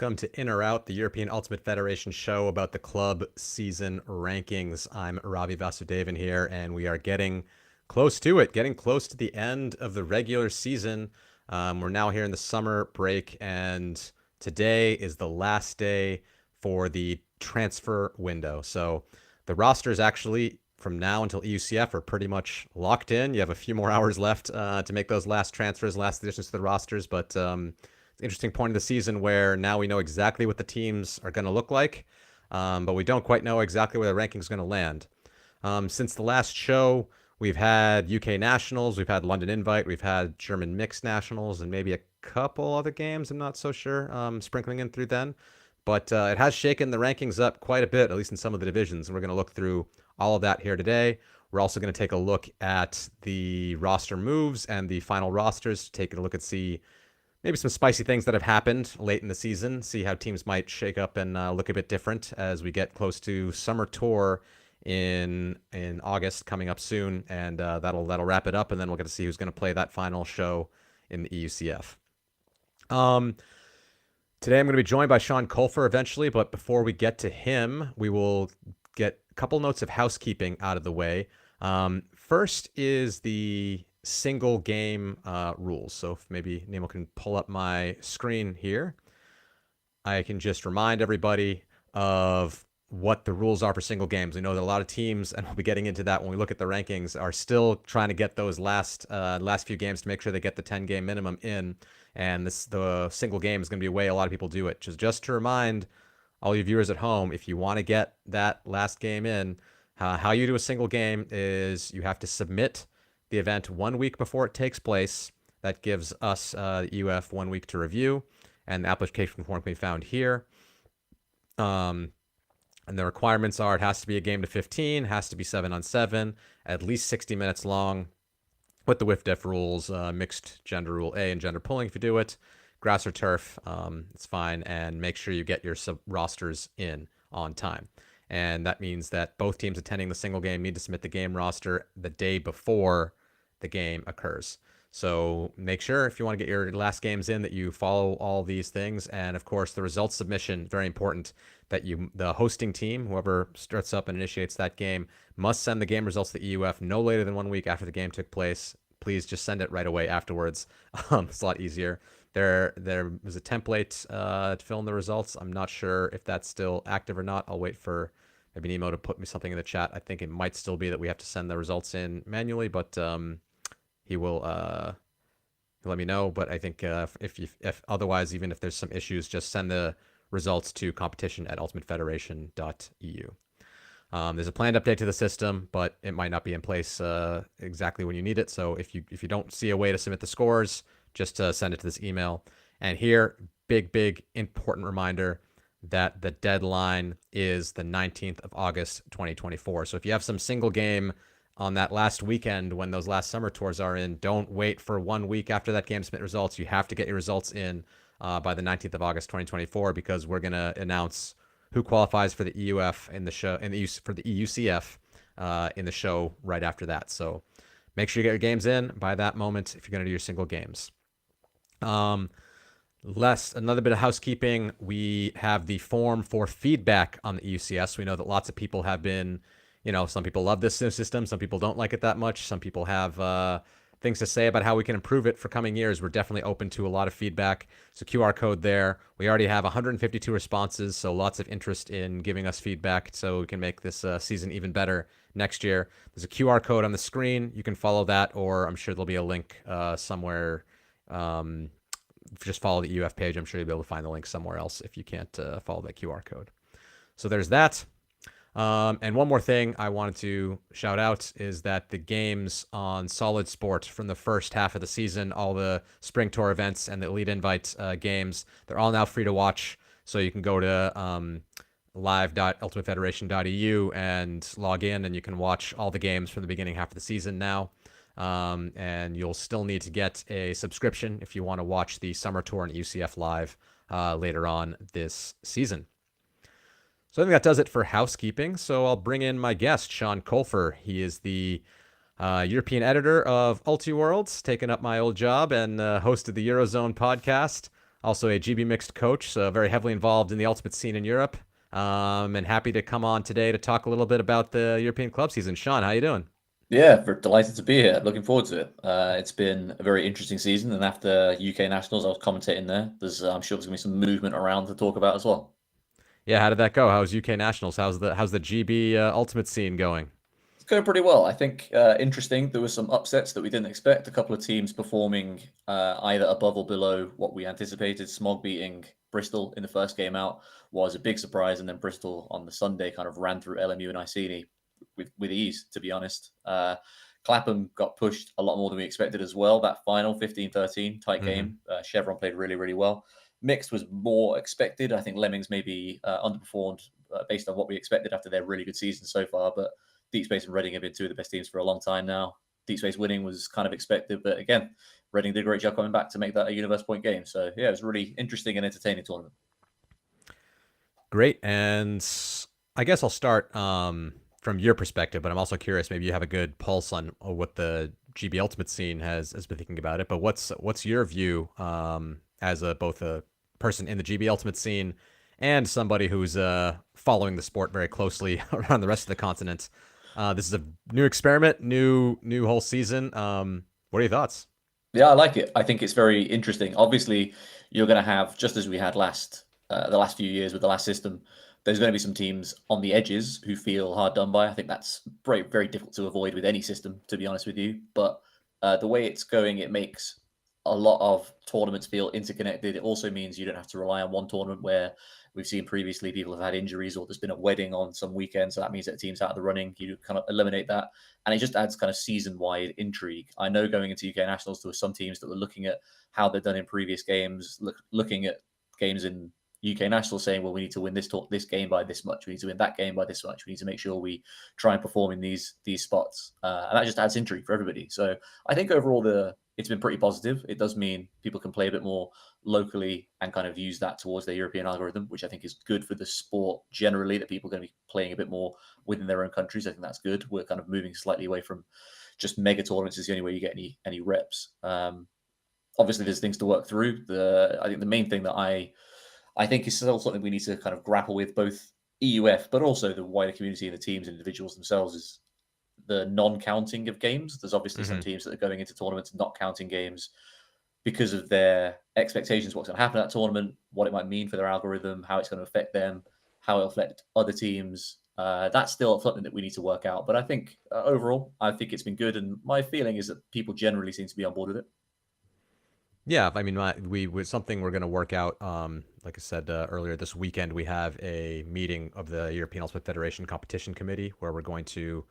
welcome to In or Out, the European Ultimate Federation show about the club season rankings. I'm Ravi Vasudevan here, and we are getting close to it, getting close to the end of the regular season. We're now here in the summer break, and today is the last day for the transfer window. So the rosters actually from now until EUCF are pretty much locked in. You have a few more hours left to make those last transfers, last additions to the rosters, but interesting point of the season where now we know exactly what the teams are going to look like, but we don't quite know exactly where the rankings are going to land. Since the last show, we've had UK Nationals, we've had London Invite, we've had German Mixed Nationals, and maybe a couple other games, I'm not so sure, sprinkling in through then. But it has shaken the rankings up quite a bit, at least in some of the divisions, and we're going to look through all of that here today. We're also going to take a look at the roster moves and the final rosters, take a look and see maybe some spicy things that have happened late in the season, see how teams might shake up and look a bit different as we get close to summer tour in August coming up soon, and that'll wrap it up, and then we'll get to see who's going to play that final show in the EUCF. Today I'm going to be joined by Sean Colfer eventually, but before we get to him, we will get a couple notes of housekeeping out of the way. First is the single game rules. So if maybe Nemo can pull up my screen here, I can just remind everybody of what the rules are for single games. We know that a lot of teams, and we'll be getting into that when we look at the rankings, are still trying to get those last few games to make sure they get the 10-game minimum in. And the single game is going to be a way a lot of people do it. Just to remind all you viewers at home, if you want to get that last game in, how you do a single game is you have to submit the event 1 week before it takes place. That gives us, the UF, 1 week to review, and the application form can be found here. And the requirements are it has to be a game to 15, has to be 7-on-7, at least 60 minutes long, with the WIF-DEF rules, mixed gender rule A and gender pooling if you do it, grass or turf, it's fine, and make sure you get your rosters in on time. And that means that both teams attending the single game need to submit the game roster the day before the game occurs. So make sure if you want to get your last games in that you follow all these things. And of course, the results submission, very important, that the hosting team, whoever starts up and initiates that game, must send the game results to the EUF no later than 1 week after the game took place. Please just send it right away afterwards. It's a lot easier. There was a template to fill in the results. I'm not sure if that's still active or not. I'll wait for maybe Nemo to put me something in the chat. I think it might still be that we have to send the results in manually, but he will let me know. But I think if otherwise, even if there's some issues, just send the results to competition@ultimatefederation.eu. There's a planned update to the system, but it might not be in place exactly when you need it. So if you don't see a way to submit the scores, just send it to this email. And here, big important reminder that the deadline is the 19th of August, 2024. So if you have some single game on that last weekend when those last summer tours are in, don't wait for 1 week after that game to submit results. You have to get your results in by the 19th of August, 2024, because we're going to announce who qualifies for the EUF in the show, for the EUCF in the show right after that. So make sure you get your games in by that moment if you're going to do your single games. Another bit of housekeeping. We have the form for feedback on the EUCS. We know that lots of people have been, some people love this new system. Some people don't like it that much. Some people have things to say about how we can improve it for coming years. We're definitely open to a lot of feedback. So QR code there. We already have 152 responses, so lots of interest in giving us feedback so we can make this season even better next year. There's a QR code on the screen. You can follow that, or I'm sure there'll be a link somewhere. Just follow the UF page. I'm sure you'll be able to find the link somewhere else if you can't follow that QR code. So there's that. And one more thing I wanted to shout out is that the games on Solid Sport from the first half of the season, all the Spring Tour events and the Elite Invite games, they're all now free to watch. So you can go to live.ultimatefederation.eu and log in, and you can watch all the games from the beginning half of the season now. And you'll still need to get a subscription if you want to watch the Summer Tour and UCF live later on this season. So I think that does it for housekeeping. So I'll bring in my guest, Sean Colfer. He is the European editor of UltiWorlds, taking up my old job, and host of the Eurozone podcast. also a GB mixed coach, so very heavily involved in the ultimate scene in Europe. And happy to come on today to talk a little bit about the European club season. Sean, how you doing? Yeah, we're delighted to be here. Looking forward to it. It's been a very interesting season, and after UK Nationals, I was commentating there. I'm sure there's gonna be some movement around to talk about as well. Yeah, how did that go? How's UK Nationals? How's the GB ultimate scene going? It's going pretty well. I think interesting. There were some upsets that we didn't expect. A couple of teams performing either above or below what we anticipated. Smog beating Bristol in the first game out was a big surprise, and then Bristol on the Sunday kind of ran through LMU and Iceni with ease, to be honest. Clapham got pushed a lot more than we expected as well. That final 15-13 tight Mm-hmm. game, Chevron played really, really well. Mixed was more expected. I think Lemmings maybe underperformed based on what we expected after their really good season so far. But Deep Space and Reading have been two of the best teams for a long time now. Deep Space winning was kind of expected, but again, Reading did a great job coming back to make that a universe point game. So yeah, it was a really interesting and entertaining tournament. Great. And I guess I'll start from your perspective, but I'm also curious. Maybe you have a good pulse on what the GB Ultimate scene has been thinking about it. But what's your view as both a person in the GB Ultimate scene and somebody who's following the sport very closely around the rest of the continent? This is a new experiment, new whole season. What are your thoughts? Yeah, I like it. I think it's very interesting. Obviously, you're going to have, just as we had the last few years with the last system, there's going to be some teams on the edges who feel hard done by. I think that's very, very difficult to avoid with any system, to be honest with you. But the way it's going, it makes a lot of tournaments feel interconnected. It also means you don't have to rely on one tournament where we've seen previously people have had injuries or there's been a wedding on some weekend. So that means that a team's out of the running. You kind of eliminate that. And it just adds kind of season wide intrigue. I know going into UK Nationals, there were some teams that were looking at how they've done in previous games, looking at games in UK Nationals saying, well, we need to win this game by this much. We need to win that game by this much. We need to make sure we try and perform in these spots. And that just adds intrigue for everybody. So I think overall it's been pretty positive. It does mean people can play a bit more locally and kind of use that towards their European algorithm, which I think is good for the sport generally, that people are going to be playing a bit more within their own countries. I think that's good. We're kind of moving slightly away from just mega tournaments is the only way you get any reps. Obviously, there's things to work through. I think the main thing that I think is still something we need to kind of grapple with, both EUF, but also the wider community and the teams and individuals themselves, is the non-counting of games. There's obviously some Mm-hmm. teams that are going into tournaments not counting games because of their expectations, what's going to happen at that tournament, what it might mean for their algorithm, how it's going to affect them, how it'll affect other teams. That's still something that we need to work out. But I think overall, I think it's been good. And my feeling is that people generally seem to be on board with it. Yeah, I mean, we something we're going to work out. Like I said earlier, this weekend we have a meeting of the European Ultimate Federation Competition Committee where we're going to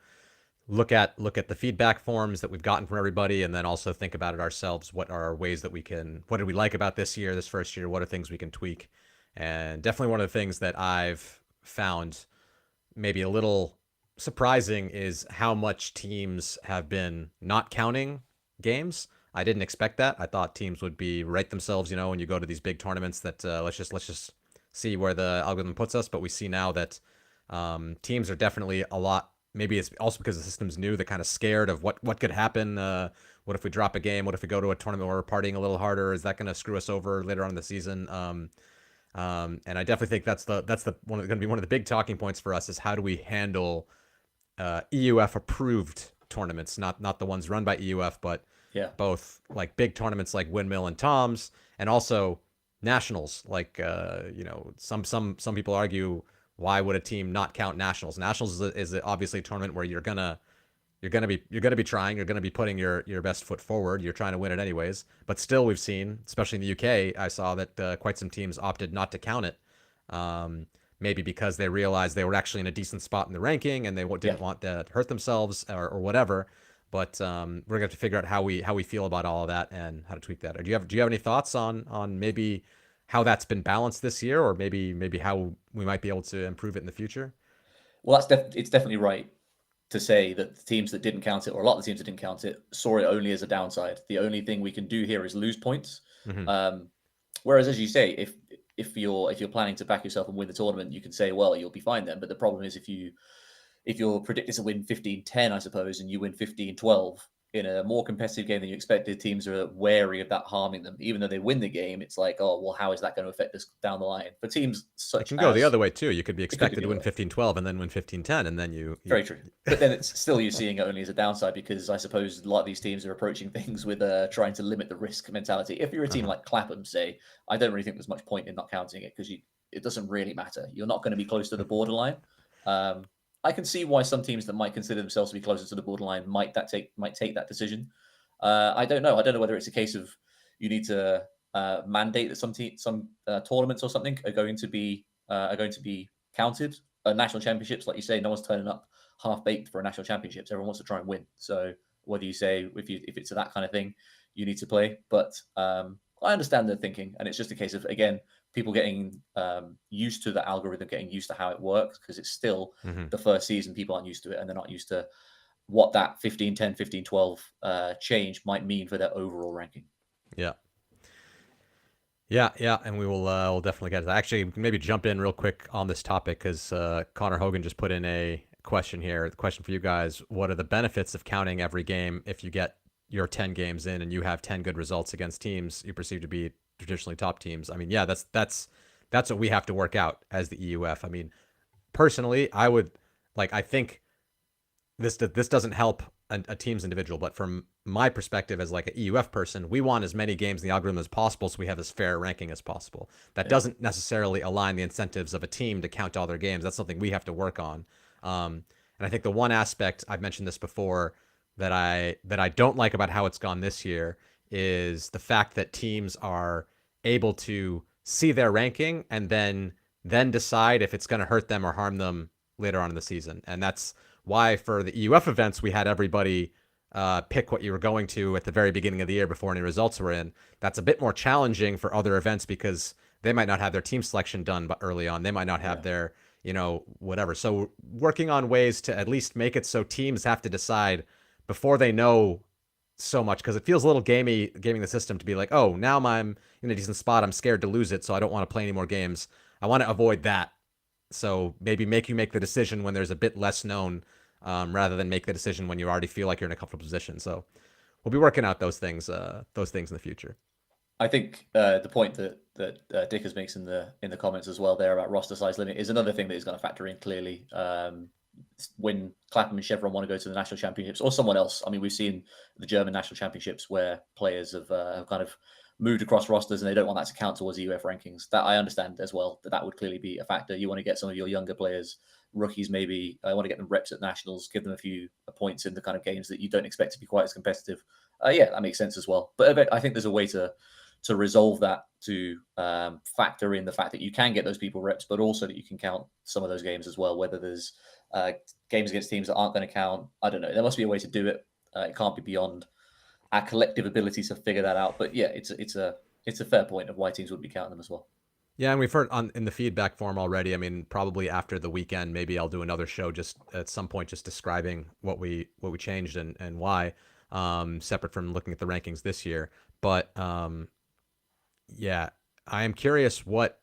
look at the feedback forms that we've gotten from everybody, and then also think about it ourselves. What are ways that we can? What did we like about this first year? What are things we can tweak? And definitely one of the things that I've found maybe a little surprising is how much teams have been not counting games. I didn't expect that. I thought teams would be right themselves, when you go to these big tournaments that let's just see where the algorithm puts us. But we see now that teams are definitely a lot. Maybe it's also because the system's new. They're kind of scared of what could happen. What if we drop a game? What if we go to a tournament where we're partying a little harder? Is that going to screw us over later on in the season? And I definitely think that's going to be one of the big talking points for us is how do we handle EUF approved tournaments, not the ones run by EUF, but Yeah. both like big tournaments like Windmill and Tom's, and also nationals. Like some people argue, why would a team not count nationals? Nationals is obviously a tournament where you're gonna be trying, you're gonna be putting your best foot forward. You're trying to win it anyways. But still, we've seen, especially in the UK, I saw that quite some teams opted not to count it. Um, Maybe because they realized they were actually in a decent spot in the ranking and they Yeah. didn't want to hurt themselves or whatever. But we're gonna have to figure out how we feel about all of that and how to tweak that. Or do you have any thoughts on maybe how that's been balanced this year, or maybe how we might be able to improve it in the future? Well, it's definitely right to say that the teams that didn't count it, or a lot of the teams that didn't count it, saw it only as a downside. The only thing we can do here is lose points. Mm-hmm. Um, Whereas, as you say, if you're planning to back yourself and win the tournament, you can say, well, you'll be fine then. But the problem is if you're predicted to win 15-10, I suppose, and you win 15-12, in a more competitive game than you expected, teams are wary of that harming them. Even though they win the game, it's like, oh, well, how is that going to affect us down the line? For teams It such can go the as, other way too. You could be it could go expected to the win other way. 15-12 and then win 15-10, and then you Very true. But then it's still you're seeing it only as a downside, because I suppose a lot of these teams are approaching things with trying to limit the risk mentality. If you're a team like Clapham, say, I don't really think there's much point in not counting it, because it doesn't really matter. You're not going to be close to the borderline. I can see why some teams that might consider themselves to be closer to the borderline might take that decision. I don't know. I don't know whether it's a case of you need to mandate that some tournaments or something are going to be counted. National championships, like you say, no one's turning up half baked for a national championships. Everyone wants to try and win. So whether you say if it's that kind of thing, you need to play. But I understand the thinking, and it's just a case of, again, people getting used to the algorithm, getting used to how it works, because it's still Mhm. the first season. People aren't used to it, and they're not used to what that 15-10, 15-12 change might mean for their overall ranking. Yeah. Yeah, and we'll definitely get to that. Actually, maybe jump in real quick on this topic because Connor Hogan just put in a question here. The question for you guys: what are the benefits of counting every game if you get your 10 games in and you have 10 good results against teams you perceive to be traditionally top teams? I mean, yeah, that's what we have to work out as the EUF. I mean, personally, I think this doesn't help a team's individual, but from my perspective as like an EUF person, we want as many games in the algorithm as possible so we have as fair a ranking as possible. That doesn't necessarily align the incentives of a team to count all their games. That's something we have to work on. And I think the one aspect, I've mentioned this before, that I don't like about how it's gone this year is the fact that teams are able to see their ranking and then decide if it's going to hurt them or harm them later on in the season. And that's why for the EUF events, we had everybody pick what you were going to at the very beginning of the year before any results were in. That's a bit more challenging for other events because they might not have their team selection done early on. They might not have their, whatever. So working on ways to at least make it so teams have to decide before they know so much, because it feels a little gaming the system to be like, oh, now I'm in a decent spot. I'm scared to lose it, so I don't want to play any more games. I want to avoid that. So maybe make the decision when there's a bit less known, rather than make the decision when you already feel like you're in a comfortable position. So we'll be working out those things in the future. I think the point that Dickers makes in the comments as well there about roster size limit is another thing that is going to factor in clearly. When Clapham and Chevron want to go to the national championships, or someone else. I mean, we've seen the German national championships where players have kind of moved across rosters and they don't want that to count towards EUF rankings. That I understand as well, that would clearly be a factor. You want to get some of your younger players, rookies maybe, I want to get them reps at nationals, give them a few points in the kind of games that you don't expect to be quite as competitive. Yeah, that makes sense as well. But I think there's a way to resolve that, to factor in the fact that you can get those people reps, but also that you can count some of those games as well, whether there's games against teams that aren't going to count. I don't know. There must be a way to do it. It can't be beyond our collective ability to figure that out. But yeah, it's a fair point of why teams would be counting them as well. Yeah, and we've heard in the feedback form already. I mean, probably after the weekend, maybe I'll do another show just at some point, just describing what we changed and why, separate from looking at the rankings this year. But yeah, I am curious what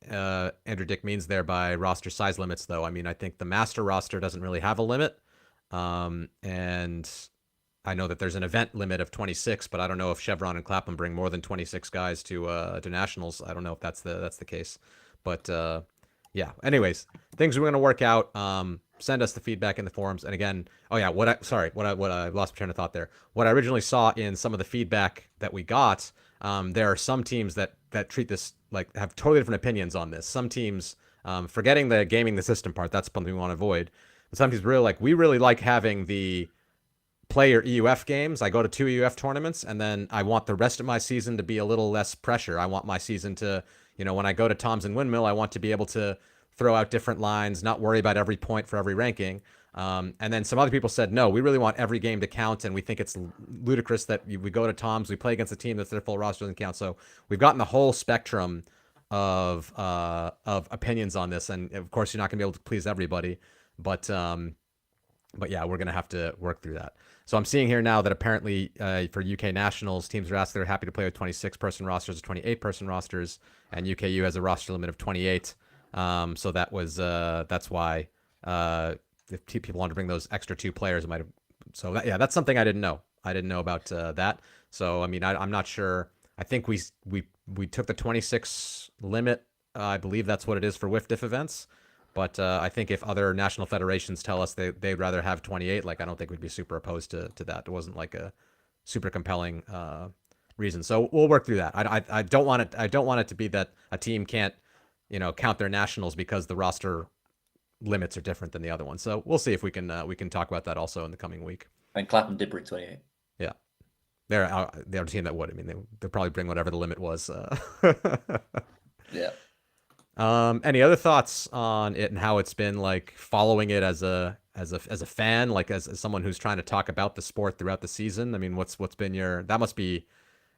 Andrew Dick means there by roster size limits, though. I mean, I think the master roster doesn't really have a limit, and I know that there's an event limit of 26, but I don't know if Chevron and Clapham bring more than 26 guys to nationals. I don't know if that's the case, but yeah. Anyways, things we're gonna work out. Send us the feedback in the forums. And again, oh yeah, what I lost my train of thought there. What I originally saw in some of the feedback that we got, there are some teams that treat this like have totally different opinions on this. Some teams, forgetting the gaming the system part, that's something we want to avoid. But some teams we really like having the player EUF games. I go to 2 EUF tournaments, and then I want the rest of my season to be a little less pressure. I want my season to, when I go to Tom's and Windmill, I want to be able to throw out different lines, not worry about every point for every ranking. And then some other people said, no, we really want every game to count, and we think it's ludicrous that we go to Tom's, we play against a team that's their full roster doesn't count. So we've gotten the whole spectrum of opinions on this, and of course you're not going to be able to please everybody, but yeah, we're going to have to work through that. So I'm seeing here now that apparently for UK Nationals, teams are asked they're happy to play with 26-person rosters or 28-person rosters, and UKU has a roster limit of 28. So that's why if people want to bring those extra 2 players, it might have. So that's something I didn't know. I didn't know about that. So I mean, I'm not sure. I think we took the 26 limit. I believe that's what it is for WIF-DIF events. But I think if other national federations tell us they'd rather have 28, like I don't think we'd be super opposed to that. It wasn't like a super compelling reason. So we'll work through that. I don't want it. I don't want it to be that a team can't, count their nationals because the roster limits are different than the other one. So we'll see if we can talk about that also in the coming week. And Clapham did bring 28. Yeah, they're a team that would. I mean, they'll probably bring whatever the limit was. Yeah. Any other thoughts on it and how it's been like following it as a fan, like as someone who's trying to talk about the sport throughout the season? I mean, what's been that must be,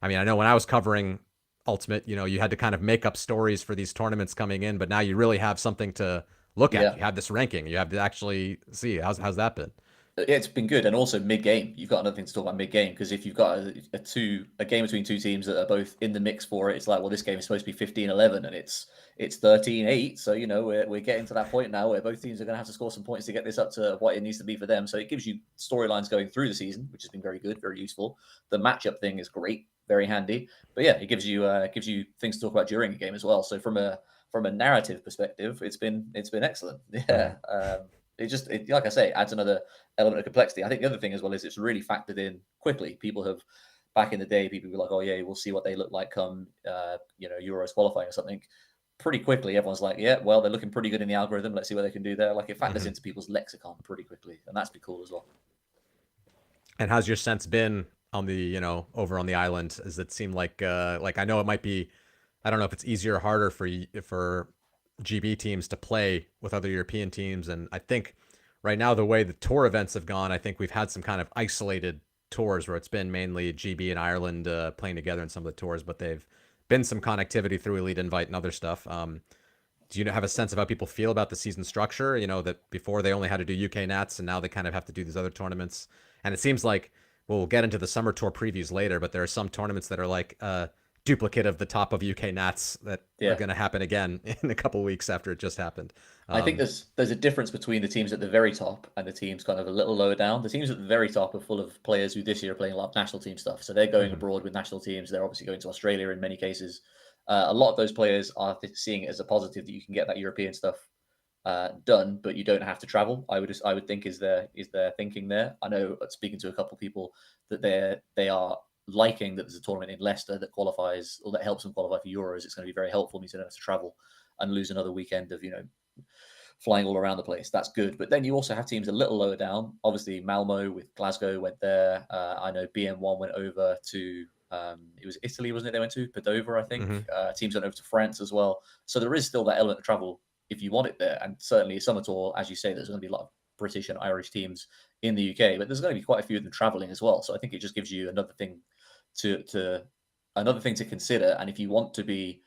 I mean, I know when I was covering Ultimate, you had to kind of make up stories for these tournaments coming in, but now you really have something to look at. Yeah. You have this ranking. You have to actually see how's that been. It's been good, and also mid-game, you've got another thing to talk about mid-game, because if you've got a game between two teams that are both in the mix for it, it's like, well, this game is supposed to be 15-11, and it's 13-8. So we're getting to that point now where both teams are going to have to score some points to get this up to what it needs to be for them. So it gives you storylines going through the season, which has been very good, very useful. The matchup thing is great, very handy. But yeah, it gives you things to talk about during a game as well. So from a narrative perspective, it's been excellent. Yeah. It like I say, adds another element of complexity. I think the other thing as well is it's really factored in quickly. People have, back in the day, people were like, oh yeah, we'll see what they look like come Euros qualifying or something. Pretty quickly, everyone's like, yeah, well, they're looking pretty good in the algorithm. Let's see what they can do there. Like it factors into people's lexicon pretty quickly, and that's been cool as well. And how's your sense been on the over on the island? Does it seem like I know it might be, I don't know if it's easier or harder for GB teams to play with other European teams. And I think right now, the way the tour events have gone, I think we've had some kind of isolated tours where it's been mainly GB and Ireland playing together in some of the tours, but they've been some connectivity through Elite Invite and other stuff. Do you have a sense of how people feel about the season structure? That before they only had to do UK Nats and now they kind of have to do these other tournaments. And it seems like, we'll get into the summer tour previews later, but there are some tournaments that are like duplicate of the top of UK Nats that are going to happen again in a couple of weeks after it just happened. I think there's a difference between the teams at the very top and the teams kind of a little lower down. The teams at the very top are full of players who this year are playing a lot of national team stuff. So they're going abroad with national teams. They're obviously going to Australia in many cases. A lot of those players are seeing it as a positive that you can get that European stuff done, but you don't have to travel. I would think is their thinking there. I know speaking to a couple of people that they are liking that there's a tournament in Leicester that qualifies or that helps them qualify for Euros. It's going to be very helpful. Means they don't have to travel and lose another weekend of flying all around the place. That's good. But then you also have teams a little lower down. Obviously, Malmo with Glasgow went there. I know BM1 went over to it was Italy, wasn't it? They went to Padova, I think. Teams went over to France as well. So there is still that element of travel if you want it there. And certainly Summer Tour, as you say, there's going to be a lot of British and Irish teams in the UK, but there's going to be quite a few of them traveling as well. So I think it just gives you another thing to consider. And if you want to be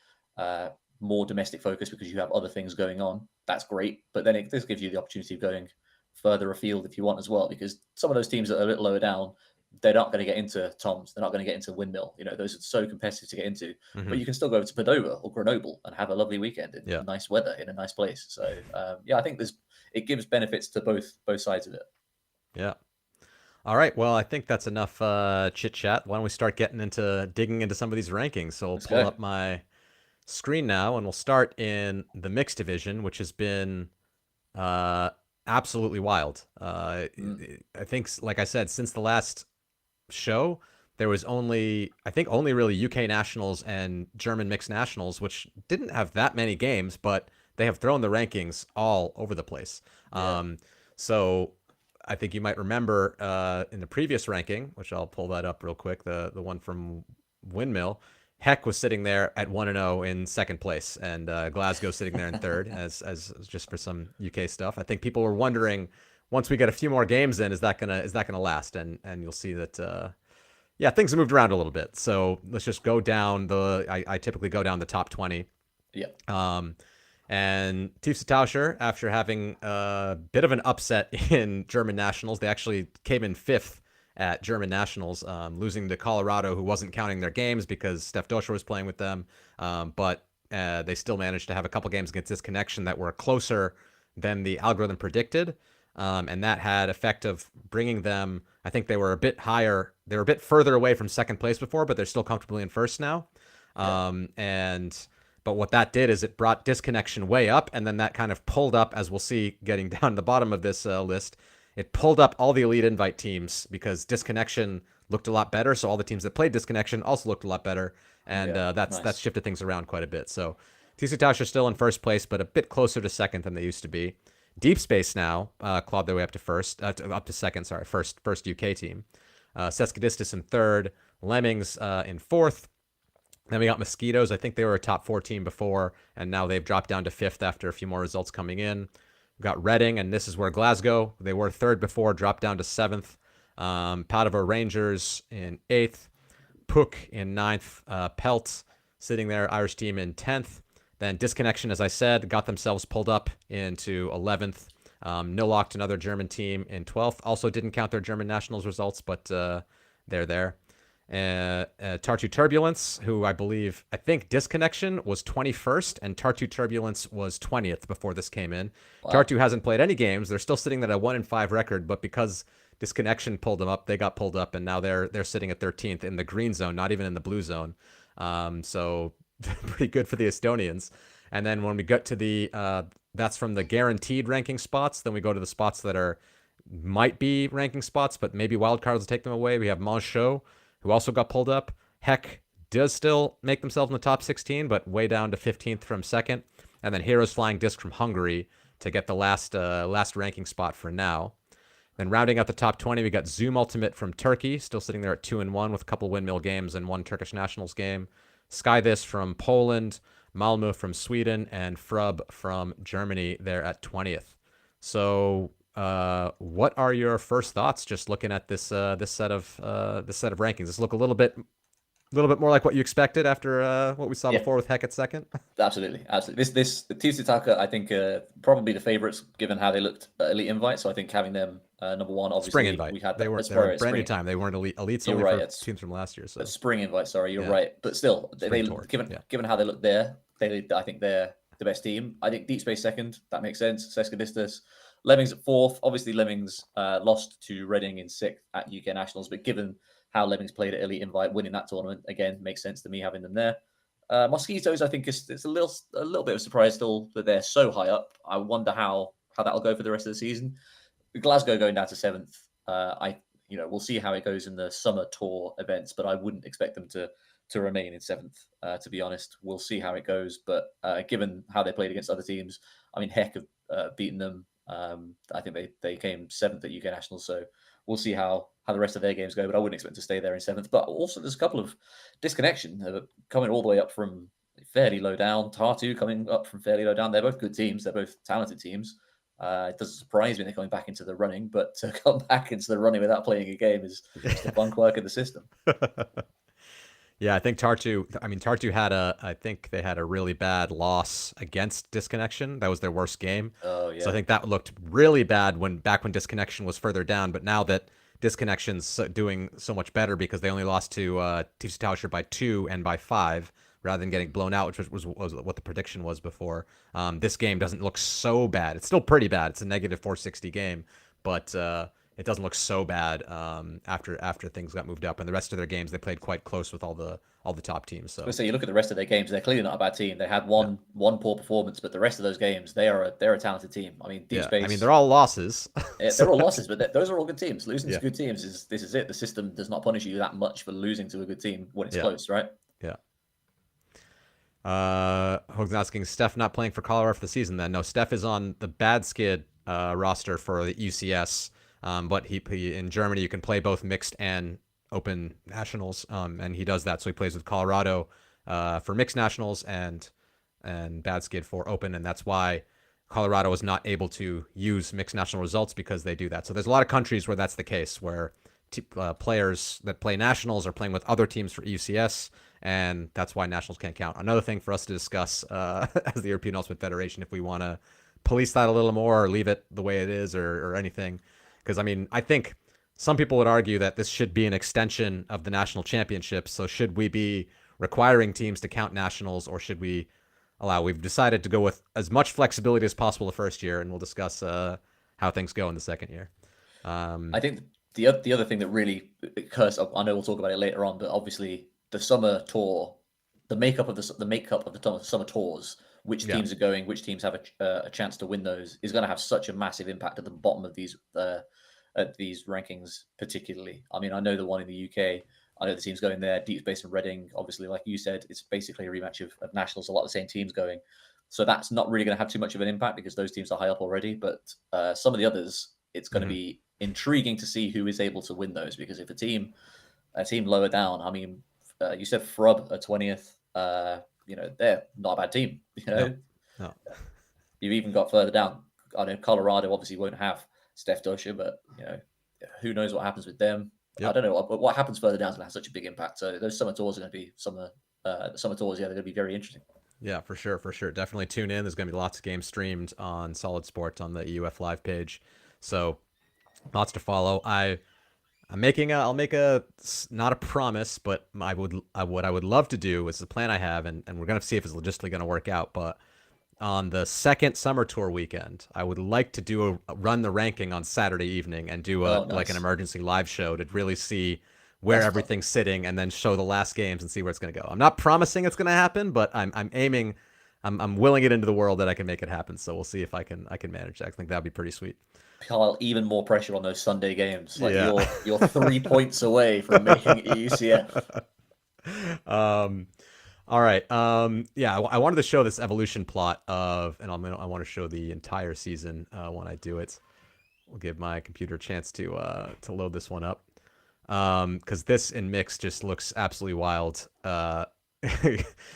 more domestic focused because you have other things going on, that's great. But then it does give you the opportunity of going further afield if you want as well, because some of those teams that are a little lower down, they're not going to get into Toms. They're not going to get into Windmill. Those are so competitive to get into. But you can still go over to Padova or Grenoble and have a lovely weekend in nice weather in a nice place. So I think it gives benefits to both sides of it. Yeah. All right. Well, I think that's enough chit chat. Why don't we start digging into some of these rankings? So I'll pull up my screen now, and we'll start in the mixed division, which has been absolutely wild. I think, like I said, since the last show, there was only really UK nationals and German mixed nationals, which didn't have that many games, but they have thrown the rankings all over the place. So I think you might remember in the previous ranking, which I'll pull that up real quick, the one from Windmill, Heck was sitting there at 1-0 in second place, and Glasgow sitting there in third, as just for some UK stuff. I think people were wondering, once we get a few more games in, is that gonna last? And you'll see that things have moved around a little bit. So let's just go down I typically go down the top 20. Yeah. And Tiefse Tauscher, after having a bit of an upset in German nationals, they actually came in fifth at German nationals, losing to Colorado, who wasn't counting their games because Steph Doscher was playing with them. But they still managed to have a couple games against Disconnection that were closer than the algorithm predicted. and that had effect of bringing them. I think they were a bit higher. They were a bit further away from second place before, but they're still comfortably in first now. Yeah. And but what that did is it brought disconnection way up, and then that kind of pulled up, as we'll see getting down the bottom of this list. It pulled up all the elite invite teams because disconnection looked a lot better. So all the teams that played disconnection also looked a lot better, and Yeah. that's Nice. shifted things around quite a bit. So TC Tausch are still in first place, but a bit closer to second than they used to be. Deep Space now clawed their way up to first, up to second. Sorry, first UK team. Seskadistis in third, Lemmings in fourth. Then we got Mosquitoes. I think they were a top 4 team before, and now they've dropped down to fifth after a few more results coming in. We've got Reading, and this is where Glasgow, they were third before, dropped down to seventh. Padova Rangers in eighth. Puck in ninth. Pelt sitting there, Irish team in 10th. Then Disconnection, as I said, got themselves pulled up into 11th. Nillocht, another German team, in 12th. Also didn't count their German nationals results, but they're there. Tartu Turbulence, who I think Disconnection was 21st and Tartu Turbulence was 20th before this came in. Wow. Tartu hasn't played any games. They're still sitting at a 1-5 record, but because Disconnection pulled them up, they got pulled up, and now they're sitting at 13th in the green zone, not even in the blue zone. So pretty good for the Estonians. And then when we get to the that's from the guaranteed ranking spots. Then we go to the spots that might be ranking spots, but maybe wildcards will take them away. We have Monchaux, who also got pulled up. Heck does still make themselves in the top 16, but way down to 15th from second. And then Heroes Flying Disc from Hungary to get the last ranking spot for now. Then rounding out the top 20, we got Zoom Ultimate from Turkey, still sitting there at 2-1 with a couple windmill games and one Turkish Nationals game. Sky This from Poland, Malmö from Sweden, and Frub from Germany there at 20th. So what are your first thoughts just looking at this set of rankings? Does this look a little bit more like what you expected after what we saw before with Heck at second? Absolutely. The Tisitaka, I think, probably the favorites given how they looked at Elite Invite. So I think having them number one, obviously, Spring Invite. we had They were brand new time. They weren't elites only for teams from last year. So Spring Invite. Sorry, you're right. But still, given how they look there, I think they're the best team. I think Deep Space second. That makes sense. Seskadistas. Lemmings at fourth. Obviously, Lemmings lost to Reading in sixth at UK Nationals, but given how Lemmings played at Elite Invite, winning that tournament again makes sense to me having them there. Mosquitoes, I think it's a little bit of a surprise still that they're so high up. I wonder how that'll go for the rest of the season. Glasgow going down to seventh. We'll see how it goes in the summer tour events, but I wouldn't expect them to remain in seventh. To be honest, we'll see how it goes. But given how they played against other teams, I mean, Heck have beaten them. I think they came seventh at UK Nationals, so we'll see how the rest of their games go. But I wouldn't expect to stay there in seventh. But also, there's a couple of disconnection coming all the way up from fairly low down. Tartu coming up from fairly low down. They're both good teams. They're both talented teams. It doesn't surprise me they're coming back into the running, but to come back into the running without playing a game is just a fun quirk of the system. Yeah, I think Tartu had I think they had a really bad loss against Disconnection. That was their worst game. Oh, yeah. So I think that looked really bad when Disconnection was further down. But now that Disconnection's doing so much better because they only lost to TC Tauscher by 2 and by 5 rather than getting blown out, which was what the prediction was before. This game doesn't look so bad. It's still pretty bad. It's a negative 460 game, but it doesn't look so bad after things got moved up. And the rest of their games, they played quite close with all the top teams. So you look at the rest of their games; they're clearly not a bad team. They had one poor performance, but the rest of those games, they're a talented team. I mean, Deep Space. I mean, they're all losses. They're all losses, but those are all good teams. Losing to good teams is it. The system does not punish you that much for losing to a good team when it's close, right? Yeah. Hogan's asking, Steph not playing for Colorado for the season then? No, Steph is on the bad skid roster for the UCS. But he in Germany, you can play both mixed and open nationals, and he does that. So he plays with Colorado for mixed nationals and bad skid for open, and that's why Colorado is not able to use mixed national results because they do that. So there's a lot of countries where that's the case, where players that play nationals are playing with other teams for UCS, and that's why nationals can't count. Another thing for us to discuss as the European Ultimate Federation, if we want to police that a little more or leave it the way it is or anything. Because, I mean, I think some people would argue that this should be an extension of the national championships. So should we be requiring teams to count nationals, or should we allow? We've decided to go with as much flexibility as possible the first year, and we'll discuss how how things go in the second year. I think the other thing that really occurs, I know we'll talk about it later on, but obviously the summer tour, the makeup of the summer tours, which Yeah. teams are going, which teams have a chance to win those, is going to have such a massive impact at the bottom of these rankings, particularly. I mean, I know the one in the UK. I know the teams going there, Deep Space and Reading. Obviously, like you said, it's basically a rematch of nationals. A lot of the same teams going, so that's not really going to have too much of an impact because those teams are high up already. But some of the others, it's going to be intriguing to see who is able to win those, because if a team lower down, I mean, you said Frub at 20th, they're not a bad team. No. No. You've even got further down. I know Colorado obviously won't have Steph Dosha, but who knows what happens with them. Yep. I don't know, but what happens further down is going to have such a big impact. So those summer tours are going to be summer tours. Yeah, they're going to be very interesting. Yeah, for sure, for sure. Definitely tune in. There's going to be lots of games streamed on Solid Sports on the EUF Live page, so lots to follow. I'll make a not a promise, but what I would love to do is the plan I have, and we're gonna see if it's logistically gonna work out. But on the second summer tour weekend, I would like to do a run the ranking on Saturday evening and do Oh, like an nice. emergency live show to really see where That's fun. everything's sitting, and then show the last games and see where it's gonna go. I'm not promising it's gonna happen, but I'm aiming. I'm willing it into the world that I can make it happen. So we'll see if I can manage that. I think that'd be pretty sweet. Pile even more pressure on those Sunday games. Like Yeah. you're 3 points away from making ECF. All right. Yeah, I wanted to show this evolution plot of, and I want to show the entire season when I do it. We'll give my computer a chance to load this one up. Because this in mix just looks absolutely wild. I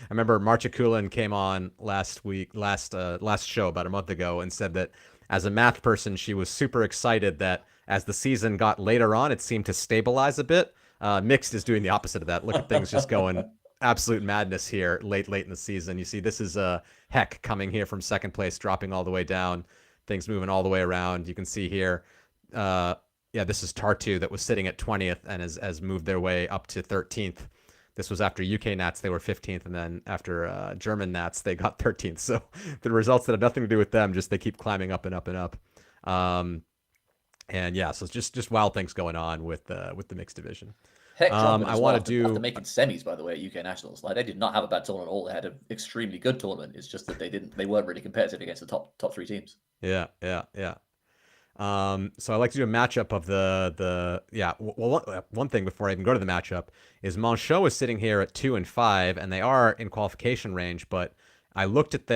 remember Marchakulin came on last show about a month ago and said that as a math person, she was super excited that as the season got later on, it seemed to stabilize a bit. Mixed is doing the opposite of that. Look at things just going absolute madness here late in the season. You see, this is Heck coming here from second place, dropping all the way down, things moving all the way around. You can see here, this is Tartu that was sitting at 20th and has moved their way up to 13th. This was after UK Nats, they were 15th, and then after German Nats, they got 13th. So the results that have nothing to do with them, just they keep climbing up and up and up. And yeah, so it's just wild things going on with the mixed division. Heck, jumping I as want well to do after making semis, by the way, at UK Nationals. Like they did not have a bad tournament at all. They had an extremely good tournament. It's just that they weren't really competitive against the top three teams. Yeah. So I like to do a matchup of one thing before I even go to the matchup is Monchaux is sitting here at 2 and 5, and they are in qualification range. But I looked at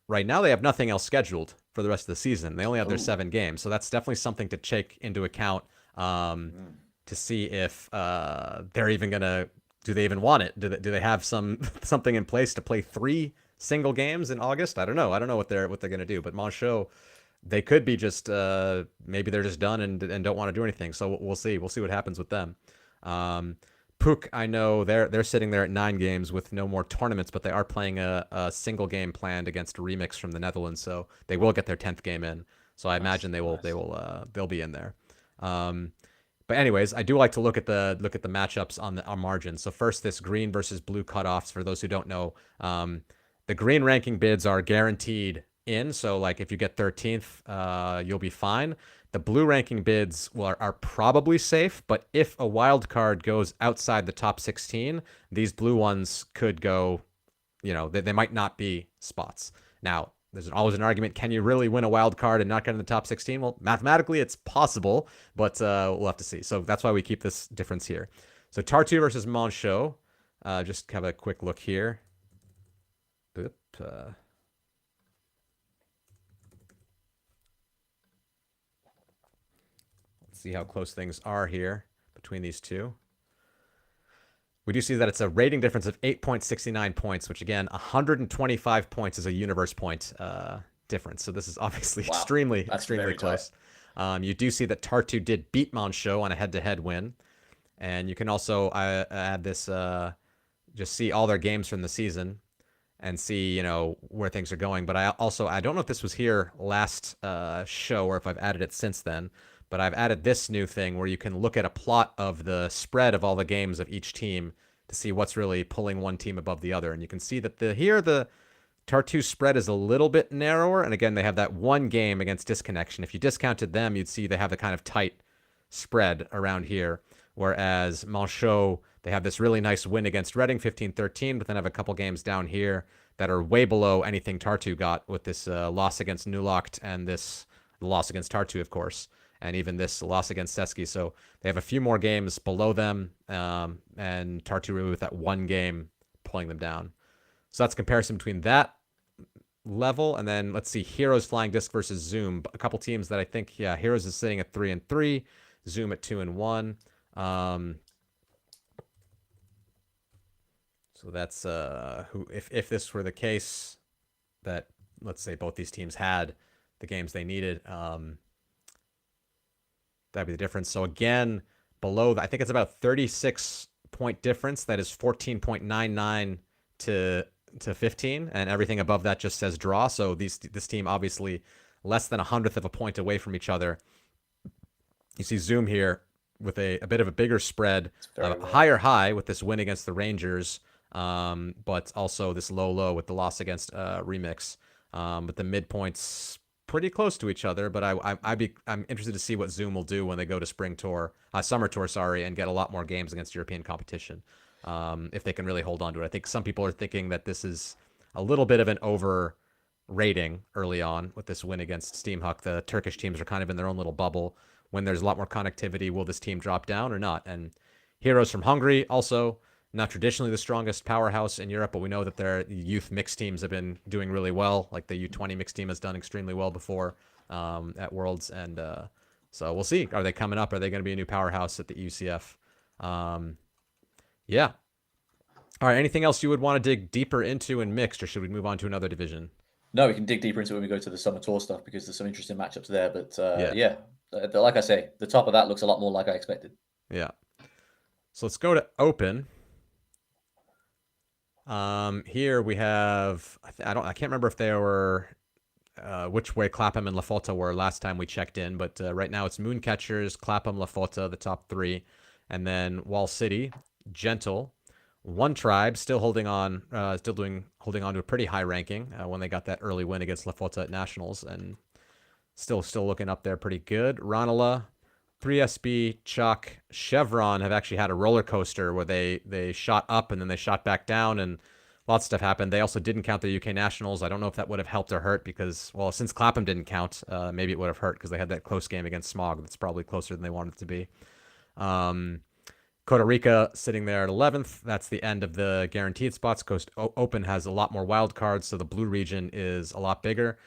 right now they have nothing else scheduled for the rest of the season. They only have their 7 games, so that's definitely something to take into account to see if they're even gonna. Do they even want it? Do they have something in place to play 3 single games in August? I don't know. I don't know what they're gonna do. But Monchaux, they could be just maybe they're just done and don't want to do anything. So we'll see. We'll see what happens with them. Puck, I know they're sitting there at 9 games with no more tournaments, but they are playing a single game planned against Remix from the Netherlands, so they will get their 10th game in. So I imagine they'll be in there. But anyways, I do like to look at the matchups on margin. So first, this green versus blue cutoffs. For those who don't know, the green ranking bids are guaranteed in. So like if you get 13th, you'll be fine. The blue ranking bids are probably safe, but if a wild card goes outside the top 16, these blue ones could go, they might not be spots. Now, there's always an argument, can you really win a wild card and not get in the top 16? Well, mathematically, it's possible, but we'll have to see. So that's why we keep this difference here. So Tartu versus Monchaux. Just have a quick look here. Let's see how close things are here between these two. We do see that it's a rating difference of 8.69 points, which again, 125 points is a universe point difference. So this is obviously extremely close. You do see that Tartu did beat Monchaux on a head-to-head win. And you can also add this, just see all their games from the season and see, where things are going. But I don't know if this was here last show or if I've added it since then. But I've added this new thing where you can look at a plot of the spread of all the games of each team to see what's really pulling one team above the other. And you can see that the Tartu's spread is a little bit narrower, and again, they have that one game against Disconnection. If you discounted them, you'd see they have the kind of tight spread around here, whereas Manchot, they have this really nice win against Reading, 15-13, but then have a couple games down here that are way below anything Tartu got with this loss against Newlocht and this loss against Tartu, of course, and even this loss against Seski. So they have a few more games below them, and Tartu really with that one game pulling them down. So that's a comparison between that level, and then let's see, Heroes Flying Disc versus Zoom. A couple teams that I think, Heroes is sitting at 3-3, Zoom at 2-1. So that's who, if this were the case, that let's say both these teams had the games they needed, that'd be the difference. So again, below that, I think it's about 36-point difference. That is 14.99 to 15, and everything above that just says draw. So this team obviously less than 100th of a point away from each other. You see Zoom here with a bit of a bigger spread, a higher high with this win against the Rangers, but also this low with the loss against Remix. But the midpoints pretty close to each other. But I'm interested to see what Zoom will do when they go to summer tour, and get a lot more games against European competition. If they can really hold on to it. I think some people are thinking that this is a little bit of an over rating early on with this win against Steamhook. The Turkish teams are kind of in their own little bubble. When there's a lot more connectivity, will this team drop down or not? And Heroes from Hungary, also not traditionally the strongest powerhouse in Europe, but we know that their youth mixed teams have been doing really well. Like the U20 mixed team has done extremely well before at Worlds. And so we'll see. Are they coming up? Are they going to be a new powerhouse at the UCF? Yeah. All right. Anything else you would want to dig deeper into in mixed, or should we move on to another division? No, we can dig deeper into it when we go to the summer tour stuff because there's some interesting matchups there. But Yeah. like I say, the top of that looks a lot more like I expected. Yeah. So let's go to Open. Here we have, I can't remember if they were, which way Clapham and Lafota were last time we checked in, but right now it's Mooncatchers, Clapham, Lafota, the top three, and then Wall City, Gentle, One Tribe still holding on to a pretty high ranking when they got that early win against Lafota at Nationals, and still looking up there pretty good. Ranelagh, 3SB, Chuck, Chevron have actually had a roller coaster where they shot up and then they shot back down, and lots of stuff happened. They also didn't count the UK Nationals. I don't know if that would have helped or hurt because, well, since Clapham didn't count, maybe it would have hurt because they had that close game against Smog that's probably closer than they wanted it to be. Costa Rica sitting there at 11th. That's the end of the guaranteed spots. Coast Open has a lot more wild cards, so the blue region is a lot bigger.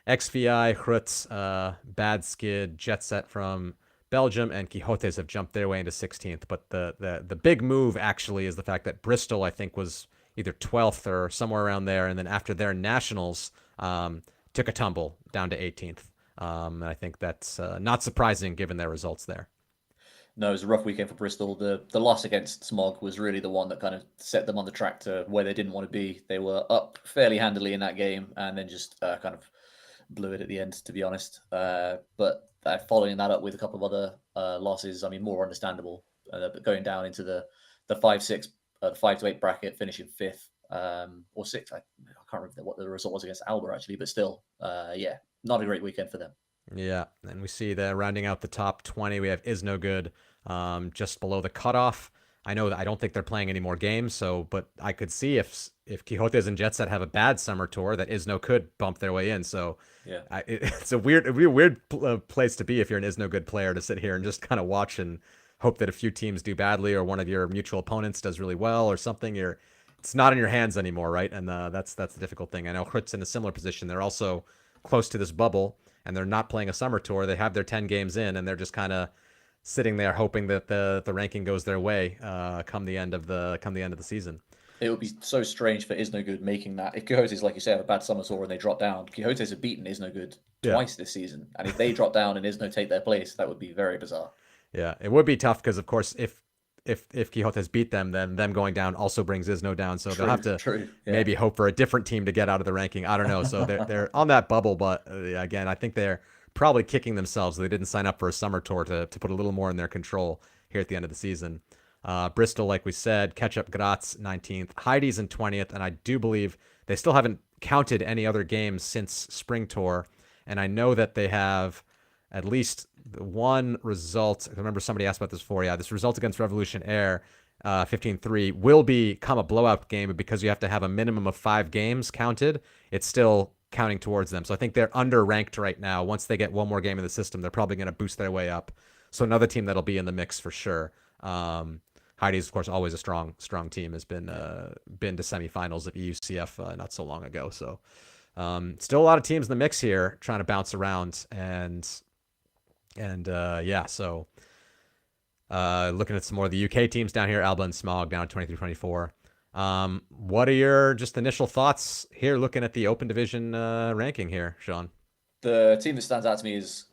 XVI, Hrutz, Bad Skid, Jet Set from Belgium, and Quixotes have jumped their way into 16th. But the big move actually is the fact that Bristol, I think, was either 12th or somewhere around there, and then after their nationals, took a tumble down to 18th. And I think that's not surprising given their results there. No, it was a rough weekend for Bristol. The loss against Smog was really the one that kind of set them on the track to where they didn't want to be. They were up fairly handily in that game and then just kind of blew it at the end, to be honest. But following that up with a couple of other losses, I mean, more understandable. But going down into the 5-6, 5-8 bracket, finishing 5th or 6th. I can't remember what the result was against Alba, actually. But still, not a great weekend for them. Yeah, and we see that rounding out the top 20, we have Is No Good just below the cutoff. I know that I don't think they're playing any more games, but I could see if Quixotes and Jet Set have a bad summer tour, that Is No Good bump their way in. So yeah, it's a weird place to be if you're an Is No Good player, to sit here and just kind of watch and hope that a few teams do badly or one of your mutual opponents does really well or something. It's not in your hands anymore, right? And that's the difficult thing. I know Hrut's in a similar position. They're also close to this bubble, and they're not playing a summer tour. They have their 10 games in, and they're just kind of sitting there hoping that the ranking goes their way come the end of the season. It would be so strange for Is No Good making that. If Quixotes, like you say, have a bad summer tour and they drop down, Quixotes have beaten Is No Good twice this season. And if they drop down and Is No take their place, that would be very bizarre. Yeah, it would be tough because, of course, if Quixotes beat them, then them going down also brings Is No down. So they'll have to maybe hope for a different team to get out of the ranking. I don't know. So they're on that bubble, but again, I think they're probably kicking themselves. They didn't sign up for a summer tour to put a little more in their control here at the end of the season. Bristol, like we said, Ketchup Graz 19th, Heidi's in 20th, and I do believe they still haven't counted any other games since Spring Tour, and I know that they have at least one result. I remember somebody asked about this before. Yeah, this result against Revolution Air, 15-3, will become a blowout game, but because you have to have a minimum of 5 games counted, it's still counting towards them. So I think they're underranked right now. Once they get one more game in the system, they're probably going to boost their way up. So another team that'll be in the mix for sure. Heidi's, of course, always a strong team. Has been to semifinals of EUCF not so long ago. So still a lot of teams in the mix here trying to bounce around, and yeah. So looking at some more of the UK teams down here, Alba and Smog down at 23-24. What are your just initial thoughts here, looking at the Open Division ranking here, Sean? The team that stands out to me is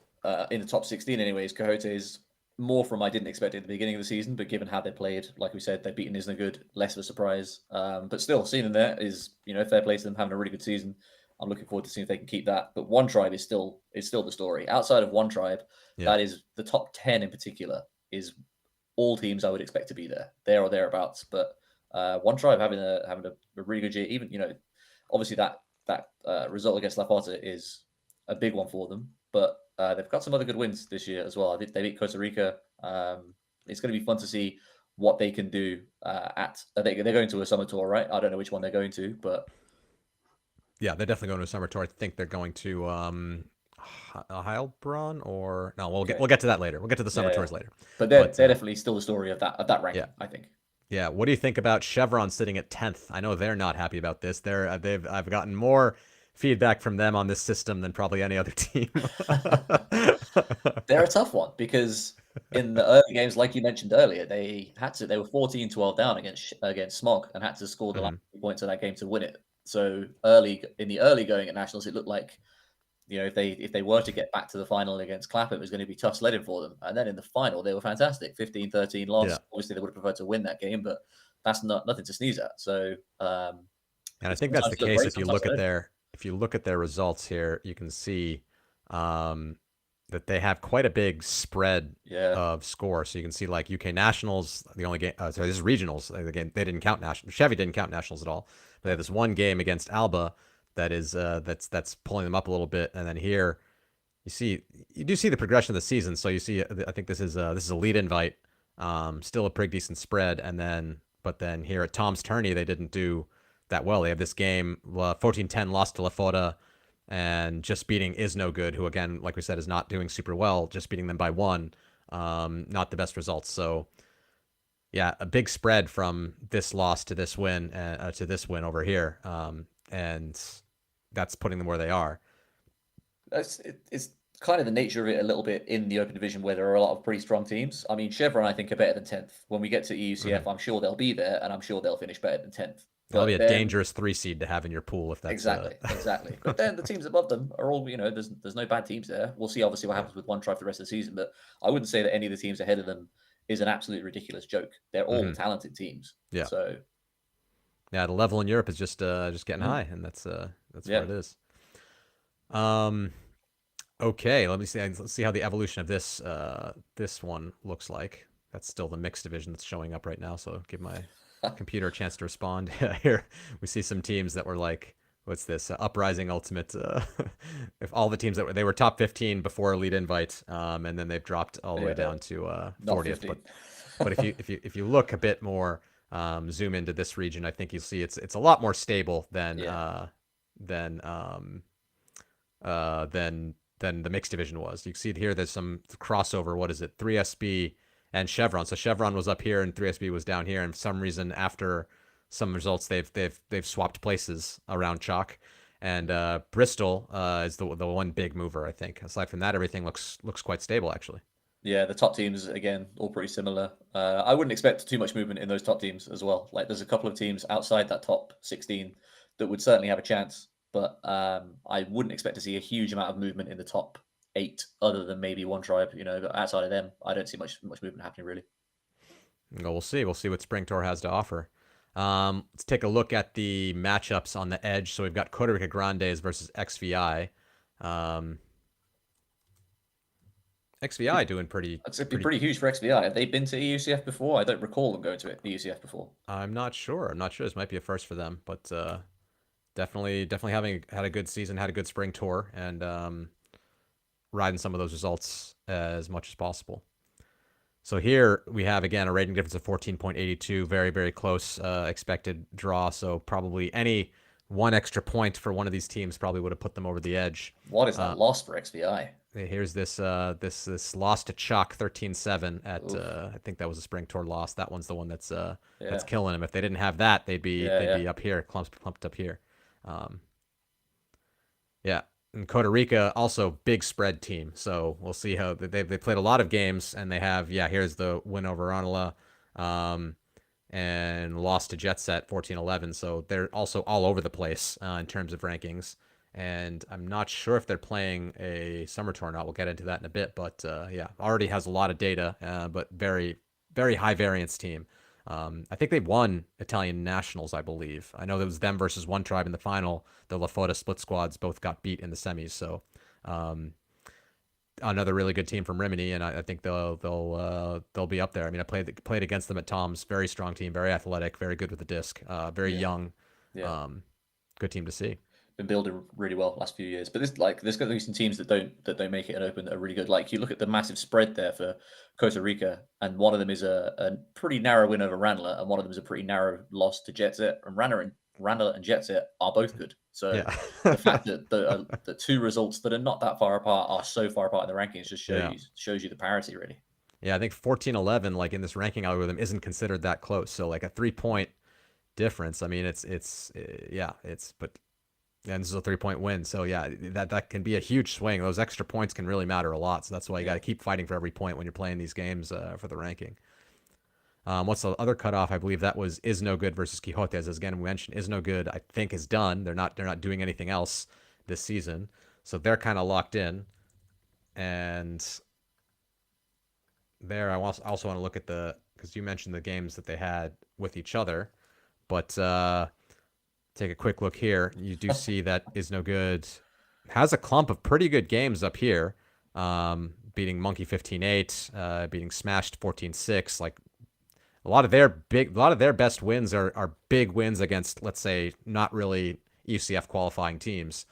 in the top 16 anyways. Coyotes, more from I didn't expect it at the beginning of the season, but given how they played, like we said, they've beaten Isna Good, less of a surprise. But still, seeing them there is, fair play to them, having a really good season. I'm looking forward to seeing if they can keep that. But One Tribe is still the story. Outside of One Tribe, that is the top 10 in particular, is all teams I would expect to be there or thereabouts. But One Tribe having a really good year. Even obviously that result against La Plata is a big one for them. But they've got some other good wins this year as well. I think they beat Costa Rica. It's going to be fun to see what they can do they're going to a summer tour, right? I don't know which one they're going to, but yeah, they're definitely going to a summer tour. I think they're going to Heilbronn, or no, we'll get to that later. We'll get to the summer tours later. But they're definitely still the story of that ranking, I think. Yeah. What do you think about Chevron sitting at 10th? I know they're not happy about this. I've gotten more feedback from them on this system than probably any other team. They're a tough one because in the early games, like you mentioned earlier, they were 14-12 down against Smog and had to score the last 2 points of that game to win it. So in the early going at Nationals, it looked like if they were to get back to the final against Clapham, it was going to be tough sledding for them. And then in the final, they were fantastic, 15-13 loss. Yeah. Obviously, they would have preferred to win that game, but that's nothing to sneeze at. So, and I think that's the case if you look at their results here, you can see that they have quite a big spread of score. So you can see like UK Nationals, the only game. Sorry, this is regionals. Again, they didn't count Nationals. Chevy didn't count Nationals at all. But they have this one game against Alba that is that's pulling them up a little bit, and then here you do see the progression of the season. So you see, I think this is a lead invite, still a pretty decent spread, but then here at Tom's Tourney they didn't do that well. They have this game 14-10 lost to La Fota, and just beating Is No Good, who again, like we said, is not doing super well, just beating them by 1. Not the best results. So yeah, a big spread from this loss to this win over here. And that's putting them where they are. It's kind of the nature of it a little bit in the Open Division, where there are a lot of pretty strong teams. I mean, Chevron, I think, are better than 10th. When we get to EUCF, I'm sure they'll be there, and I'm sure they'll finish better than 10th. That'll be a dangerous 3 seed to have in your pool if that's exactly. But then the teams above them are all, there's no bad teams there. We'll see obviously what happens with One Tribe for the rest of the season, but I wouldn't say that any of the teams ahead of them is an absolutely ridiculous joke. They're all talented teams. Yeah. So yeah, the level in Europe is just getting high, and that's what it is. Okay, let's see how the evolution of this one looks like. That's still the mixed division that's showing up right now, so give my computer a chance to respond. Here we see some teams that were like, what's this? Uprising Ultimate. If all the teams that they were top 15 before Elite Invite, and then they've dropped all the way down to 40th. But if you look a bit more, zoom into this region, I think you'll see it's a lot more stable than the mixed division was. You can see here there's some crossover. What is it? 3SB and Chevron. So Chevron was up here and 3SB was down here, and for some reason after some results they've swapped places around chalk. And Bristol is the one big mover, I think. Aside from that, everything looks quite stable actually. Yeah, the top teams again all pretty similar. I wouldn't expect too much movement in those top teams as well. Like there's a couple of teams outside that top 16 that would certainly have a chance, but I wouldn't expect to see a huge amount of movement in the top 8, other than maybe One Tribe. But outside of them, I don't see much movement happening really. Well, we'll see. We'll see what Spring Tour has to offer. Let's take a look at the matchups on the edge. So we've got Costa Rica Grandes versus XVI. XVI doing pretty. That's pretty huge for XVI. Have they been to EUCF before? I don't recall them going to EUCF before. I'm not sure. This might be a first for them, but definitely having had a good season, had a good spring tour, and riding some of those results as much as possible. So here we have again a rating difference of 14.82, very very close expected draw. So probably any one extra point for one of these teams probably would have put them over the edge. What is that Uh, loss for XVI? Here's this loss to Chalk 13-7 at Oof. I think that was a spring tour loss. That one's the one that's Yeah. killing them. If they didn't have that, Yeah. they'd Yeah. be up here, clumped up here. Um, yeah, and Costa Rica also big spread team. So we'll see how they played a lot of games and they have here's the win over Ranela, and lost to Jet Set 14-11. So they're also all over the place in terms of rankings. And I'm not sure if they're playing a summer tour or not. We'll get into that in a bit. But already has a lot of data, but very, very high variance team. I think they won Italian nationals, I believe. I know it was them versus one tribe in the final. The La Foda split squads both got beat in the semis. So um, another really good team from Rimini, and I think they'll be up there. I mean, I played against them at Tom's. Very strong team, very athletic, very good with the disc, very Yeah. young. Yeah. Um, Good team to see. Been building really well last few years. But there's going to be some teams that don't make it and open that are really good. Like you look at the massive spread there for Costa Rica, and one of them is a pretty narrow win over Ranela, and one of them is a pretty narrow loss to Jet Set. And Ranela and Jet Set are both good. So Yeah, the fact that the two results that are not that far apart are so far apart in the rankings just yeah, shows you the parity really. yeah. I think 14-11, like in this ranking algorithm, isn't considered that close. So like a 3 point difference. I mean, it's but and this is a 3 point win. So yeah, that can be a huge swing. Those extra points can really matter a lot. So that's why you got Yeah. to keep fighting for every point when you're playing these games for the ranking. What's the other cutoff? I believe that was Is No Good versus Quixotes. As again we mentioned, Is No Good I think is done. They're not doing anything else this season, so they're kind of locked in. And there, I also want to look at because you mentioned the games that they had with each other, but take a quick look here. You do see that Is No Good has a clump of pretty good games up here, beating Monkey 15-8, beating Smashed 14-6. Like a lot of their best wins are big wins against, let's say, not really UCF qualifying teams.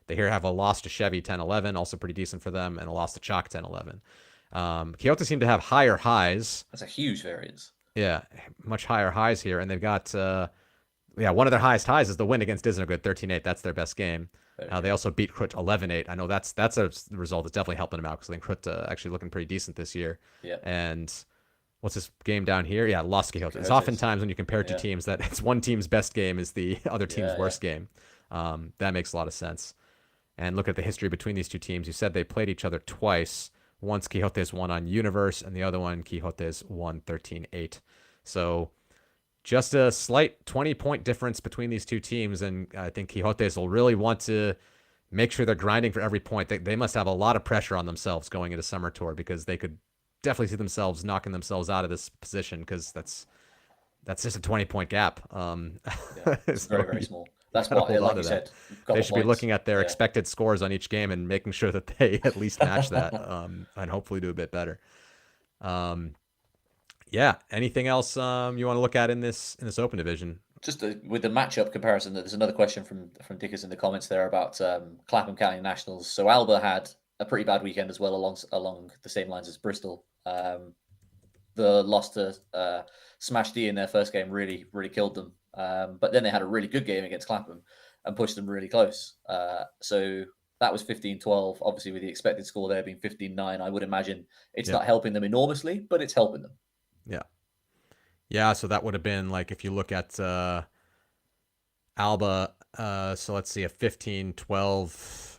They here have a loss to Chevy 10-11, also pretty decent for them, and a loss to Chalk 10-11. Kyoto seem to have higher highs. That's a huge variance. Yeah, much higher highs here, and they've got one of their highest highs is the win against Disneygood 13-8. That's their best game. Very They true. also beat Krut 11-8. I know that's a result that's definitely helping them out because I think Krut actually looking pretty decent this year. Yeah. And what's this game down here? Yeah, Los Quixotes. It's Quixotes. oftentimes when you compare two Yeah. teams that it's one team's best game is the other team's Yeah. Yeah. worst game. That makes a lot of sense. And look at the history between these two teams. You said they played each other twice. Once Quixotes won on Universe, and the other one Quixotes won 13-8. So just a slight 20-point difference between these two teams, and I think Quixotes will really want to make sure they're grinding for every point. They must have a lot of pressure on themselves going into Summer Tour because they could definitely see themselves knocking themselves out of this position because that's just a 20-point gap. Yeah. It's So very, very small. you That's got to what, hold on like to you that. said, a They couple should be points. looking at their Yeah. expected scores on each game and making sure that they at least match that, and hopefully do a bit better. Um, yeah. Anything else you want to look at in this open division? Just with the matchup comparison, there's another question from Dickers in the comments there about Clapham County Nationals. So Alba had a pretty bad weekend as well, along the same lines as Bristol. The loss to Smash D in their first game really killed them. But then they had a really good game against Clapham and pushed them really close. So that was 15-12. Obviously, with the expected score there being 15-9, I would imagine it's Yeah. not helping them enormously, but it's helping them. Yeah. Yeah. So that would have been like if you look at Alba. So let's see, a 15-12.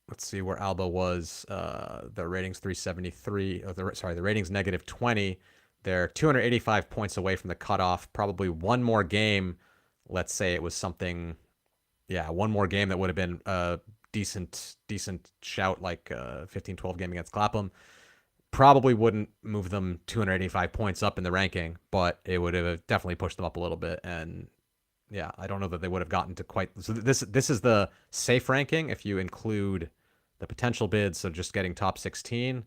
Let's see where Alba was. The ratings 373. The ratings -20. They're 285 points away from the cutoff. Probably one more game. Let's say it was something. Yeah, one more game that would have been a decent shout like 15-12 game against Clapham. Probably wouldn't move them 285 points up in the ranking, but it would have definitely pushed them up a little bit. And yeah, I don't know that they would have gotten to quite. So this is the safe ranking if you include the potential bids. So just getting top 16,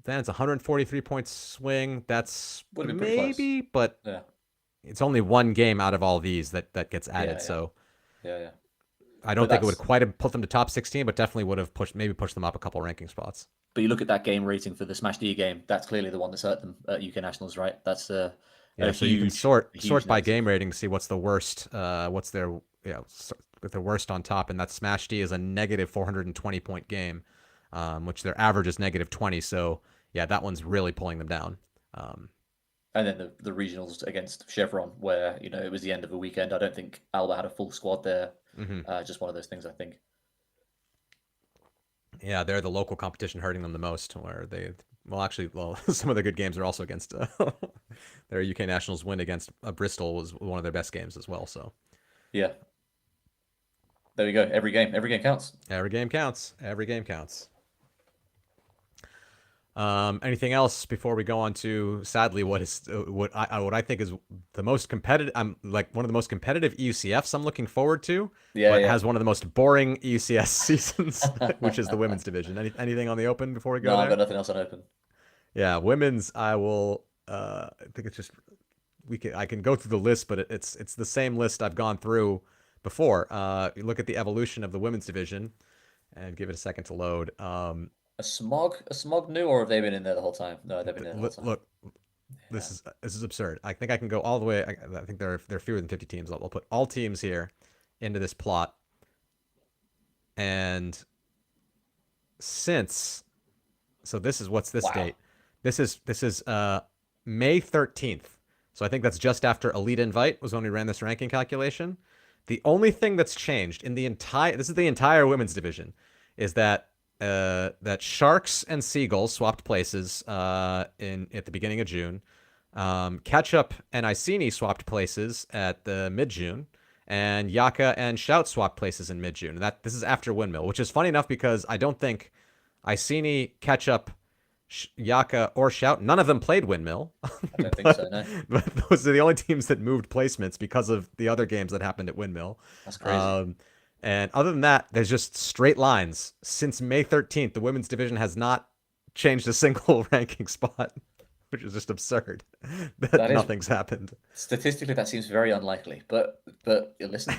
then it's 143 points swing. That's Would have been pretty close. maybe, but Yeah. it's only one game out of all these that gets added. Yeah, yeah, So yeah. I don't But think it would that's quite have put them to top 16, but definitely would have pushed them up a couple ranking spots. but you look at that game rating for the Smash D game. That's clearly the one that's hurt them at UK Nationals, right? That's Yeah, so you can a sort huge by negative. game rating to see what's the worst, what's their with the worst on top, and that Smash D is a negative 420 point game, which their average is negative 20. So yeah, that one's really pulling them down. Um, And then the regionals against Chevron, where it was the end of a weekend. I don't think Alba had a full squad there. mhm. Just one of those things, I think. Yeah, they're the local competition hurting them the most. Where well, some of the good games are also against their UK Nationals win against Bristol was one of their best games as well. So Yeah, there we go. Every game counts. every game counts. Every game counts. Anything else before we go on to sadly what I think is the most competitive? I'm like one of the most competitive EUCFs I'm looking forward to, Yeah, but yeah. has one of the most boring EUCS seasons, which is the women's division. Anything on the open before we go No, I've got there? nothing else on open. Yeah, women's. I will. I think it's just I can go through the list, but it's the same list I've gone through before. You look at the evolution of the women's division, and give it a second to load. A smog new, or have they been in there the whole time? No, they've been in there the whole time. Look, Yeah, this is absurd. I think I can go all the way. I think there are fewer than 50 teams. I'll put all teams here into this plot, and since this is what's this wow, date? This is May 13th. So I think that's just after Elite Invite was when we ran this ranking calculation. The only thing that's changed in the entire this is the entire women's division is that Sharks and Seagulls swapped places in at the beginning of June. Ketchup and Iceni swapped places at the mid June, and Yaka and Shout swapped places in mid June. This is after Windmill, which is funny enough because I don't think Iceni, Ketchup, Yaka, or Shout, none of them played Windmill, I don't think but, so. No, but those are the only teams that moved placements because of the other games that happened at Windmill. that's crazy. Um, and other than that, there's just straight lines. Since May 13th, the women's division has not changed a single ranking spot, which is just absurd that That is nothing's happened. statistically that seems very unlikely. But listen,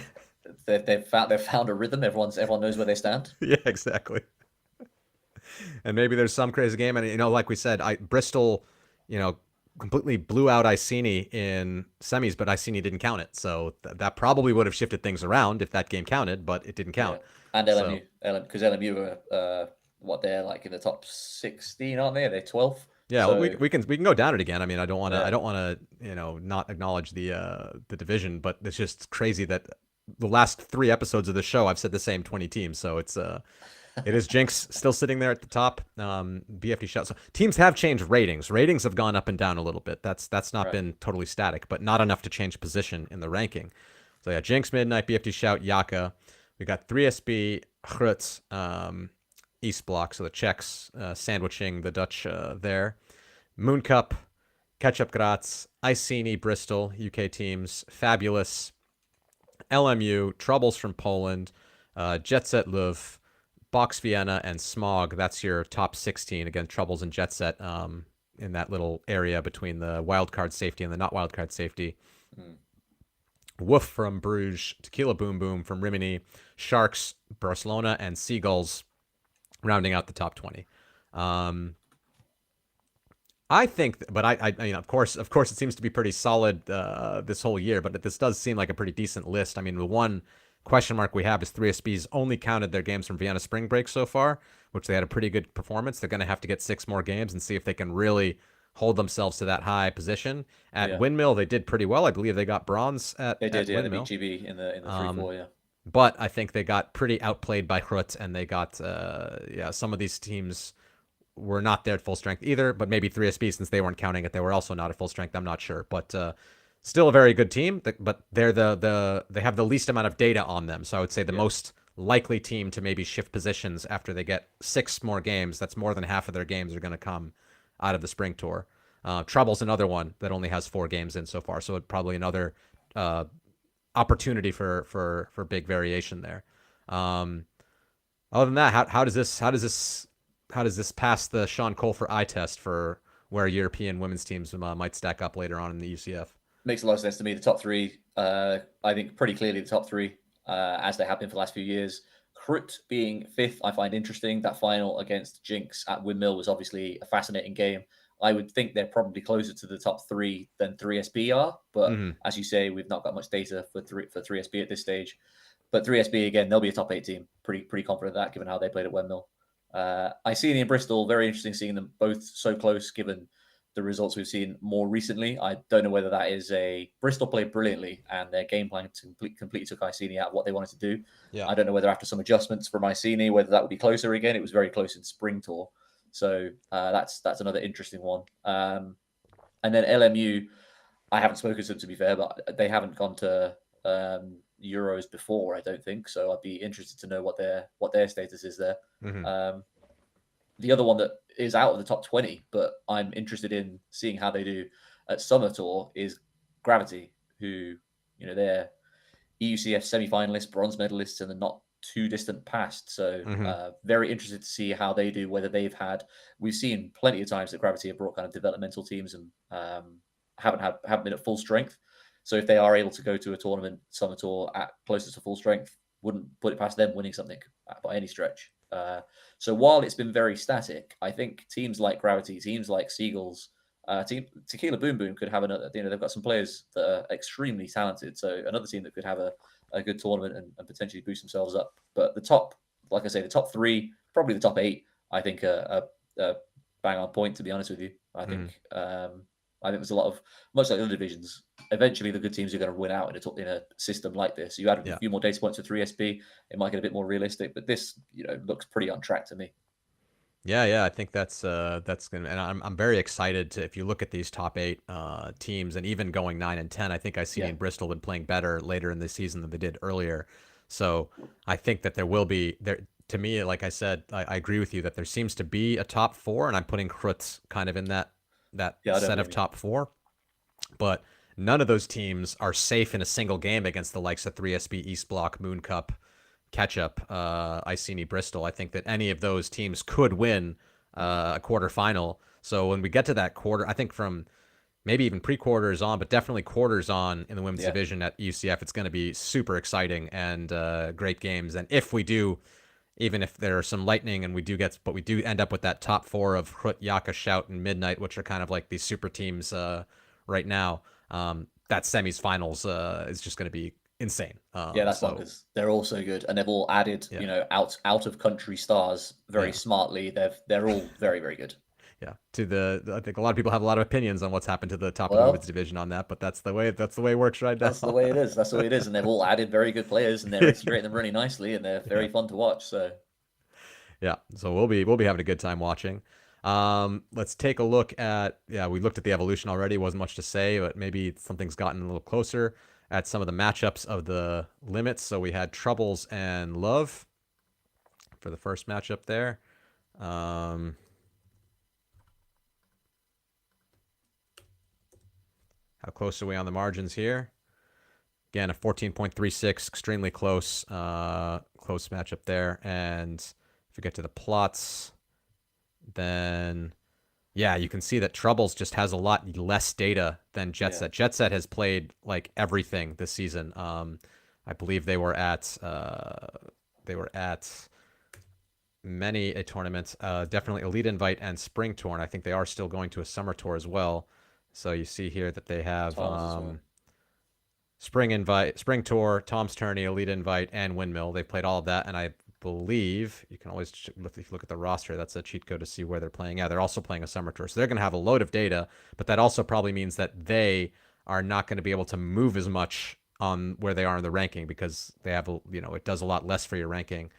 they've found a rhythm. Everyone knows where they stand. Yeah, exactly. And maybe there's some crazy game. And, like we said, Bristol, completely blew out Iceni in semis, but Iceni didn't count it. So that probably would have shifted things around if that game counted, but it didn't Yeah, count. and So because LMU are what they're like in the top 16, aren't they? They're 12th. yeah, So we can go down it again. I mean, I yeah, don't want to not acknowledge the division, but it's just crazy that the last 3 episodes of the show I've said the same 20 teams. So it is Jinx still sitting there at the top. BFD Shout. So teams have changed ratings. Ratings have gone up and down a little bit. That's not right. been totally static, but not enough to change position in the ranking. So yeah, Jinx, Midnight, BFD Shout, Yaka. We got 3SB, Hrut, East Block. So the Czechs sandwiching the Dutch there. Moon Cup, Ketchup Graz, Iceni, Bristol, UK teams, Fabulous, LMU, Troubles from Poland, Jet Set Leuv, Box Vienna, and Smog. That's your top 16. Again, Troubles and Jet Set in that little area between the wildcard safety and the not wildcard safety. Mm. Woof from Bruges, Tequila Boom Boom from Rimini, Sharks, Barcelona, and Seagulls rounding out the top 20. I think, but I mean, of course, it seems to be pretty solid this whole year. But this does seem like a pretty decent list. I mean, the one question mark we have is 3SB's only counted their games from Vienna Spring Break so far, which they had a pretty good performance. They're going to have to get 6 more games and see if they can really hold themselves to that high position. At Yeah, Windmill, they did pretty well. I believe they got bronze they at did. Yeah, they beat Windmill. GB in the 3-4. Yeah, But I think they got pretty outplayed by Hrut, and they got some of these teams were not there at full strength either. But maybe 3SB, since they weren't counting it, they were also not at full strength. I'm not sure, but still a very good team. But they're they have the least amount of data on them, so I would say the yeah, most likely team to maybe shift positions after they get 6 more games. That's more than half of their games are going to come out of the spring tour. Trouble's another one that only has 4 games in so far, so probably another opportunity for big variation there. Other than that, how does this pass the Sean Colfer eye test for where European women's teams might stack up later on in the UCF? Makes a lot of sense to me. The top three, I think pretty clearly the top three, as they have been for the last few years. Krut being fifth, I find interesting. That final against Jinx at Windmill was obviously a fascinating game. I would think they're probably closer to the top three than 3SB are, but Hmm. as you say, we've not got much data for 3SB at this stage. But 3SB again, they'll be a top eight team. Pretty confident of that, given how they played at Windmill. Iceni and Bristol, very interesting seeing them both so close, given the results we've seen more recently. I don't know whether that is Bristol played brilliantly and their game plan completely took Iceni out of what they wanted to do. Yeah. I don't know whether after some adjustments from Iceni, whether that would be closer again. It was very close in Spring Tour. So that's another interesting one. And then LMU, I haven't spoken to them to be fair, but they haven't gone to Euros before, I don't think. So I'd be interested to know what their status is there. Hmm. Um, the other one that is out of the top 20, but I'm interested in seeing how they do at Summer Tour is Gravity, who, they're EUCF semi-finalists, bronze medalists in the not too distant past. So Hmm. very interested to see how they do, whether we've seen plenty of times that Gravity have brought kind of developmental teams and haven't been at full strength. So if they are able to go to a tournament, Summer Tour at closest to full strength, wouldn't put it past them winning something by any stretch. So while it's been very static, I think teams like Gravity, teams like Seagulls, team Tequila Boom Boom could have another. They've got some players that are extremely talented. So another team that could have a good tournament and potentially boost themselves up. But the top, like I say, the top three, probably the top eight, I think are bang on point. To be honest with you, Hmm. I think there's a lot of, much like other divisions, eventually the good teams are going to win out in a system like this. You add a Yeah. few more data points to 3SB, it might get a bit more realistic, but this, looks pretty on track to me. Yeah, I think that's gonna, and I'm very excited to, if you look at these top eight teams, and even going 9 and 10, I think Iceni Yeah. and Bristol have been playing better later in the season than they did earlier. So I think that there will be there. To me, like I said, I agree with you that there seems to be a top four, and I'm putting Krutz kind of in that Yeah, I don't set of blame you. top four. But none of those teams are safe in a single game against the likes of 3SB, East Block, Moon Cup, Ketchup, Iceni, Bristol. I think that any of those teams could win a quarterfinal. So when we get to that quarter, I think from maybe even pre-quarters on, but definitely quarters on in the women's Yeah. division at UCF, it's going to be super exciting and great games. And if we do, even if there are some lightning and but we do end up with that top four of Hrut, Yaka, Shout, and Midnight, which are kind of like these super teams right now. That semis finals is just going to be insane. Yeah, that's So bonkers. They're all so good, and they've all added, yeah, out of country stars very yeah. smartly. They're all very very good. Yeah, I think a lot of people have a lot of opinions on what's happened to the top of the women's Well, division on that, but that's the way it works right that's the now. way it is. That's the way it is, and they've all added very good players, and they're integrating them really nicely, and they're Yeah, very fun to watch. So yeah. So we'll be having a good time watching. Let's take a look at, yeah, we looked at the evolution already. Wasn't much to say, but maybe something's gotten a little closer at some of the matchups of the limits. So we had Troubles and Love for the first matchup there. Um, how close are we on the margins here? Again, a 14.36, extremely close, close matchup there. And if we get to the plots, then yeah, you can see that Troubles just has a lot less data than Jet yeah, Set. Jet Set has played like everything this season. I believe they were at many a tournament, definitely Elite Invite and Spring Tour, and I think they are still going to a Summer Tour as well. So you see here that they have Tom's as well. Spring Invite, Spring Tour, Tom's Tourney, Elite Invite, and Windmill. They played all of that, and I believe you can always if you look at the roster, that's a cheat code to see where they're playing. Yeah, they're also playing a Summer Tour, so they're going to have a load of data, but that also probably means that they are not going to be able to move as much on where they are in the ranking because they have it does a lot less for your ranking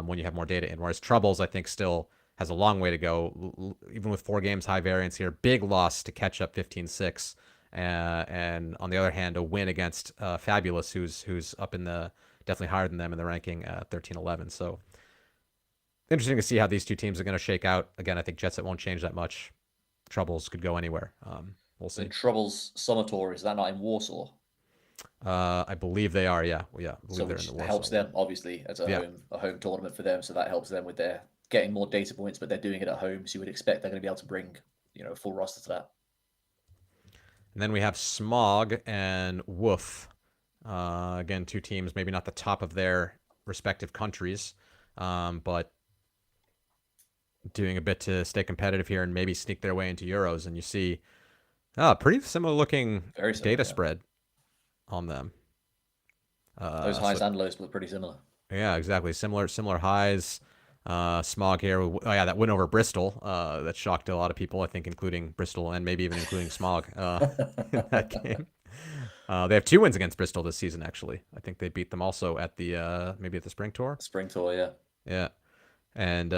when you have more data in. Whereas Troubles, I think, still has a long way to go, even with 4 games high variance here. Big loss to catch up 15-6. And on the other hand, a win against Fabulous, who's up in the definitely higher than them in the ranking at 13-11. So interesting to see how these two teams are going to shake out. Again, I think Jet Set won't change that much. Troubles could go anywhere. We'll see. And Troubles Summer Tour, is that not in Warsaw? I believe they are. Yeah, yeah. I So believe they're in which the Warsaw helps one. them obviously as Yeah, a home tournament for them. So that helps them with their getting more data points, but they're doing it at home. So you would expect they're going to be able to bring, a full roster to that. And then we have Smog and Woof. Again, two teams, maybe not the top of their respective countries, but doing a bit to stay competitive here and maybe sneak their way into Euros. And you see pretty similar looking Very similar, data yeah. spread on them. Those So highs and lows look pretty similar. yeah, exactly. Similar highs. Smog here. Oh yeah, that win over Bristol. That shocked a lot of people, I think, including Bristol and maybe even including Smog in that game. They have 2 wins against Bristol this season, actually. I think they beat them also at the maybe at the Spring Tour. Spring Tour, yeah. Yeah. And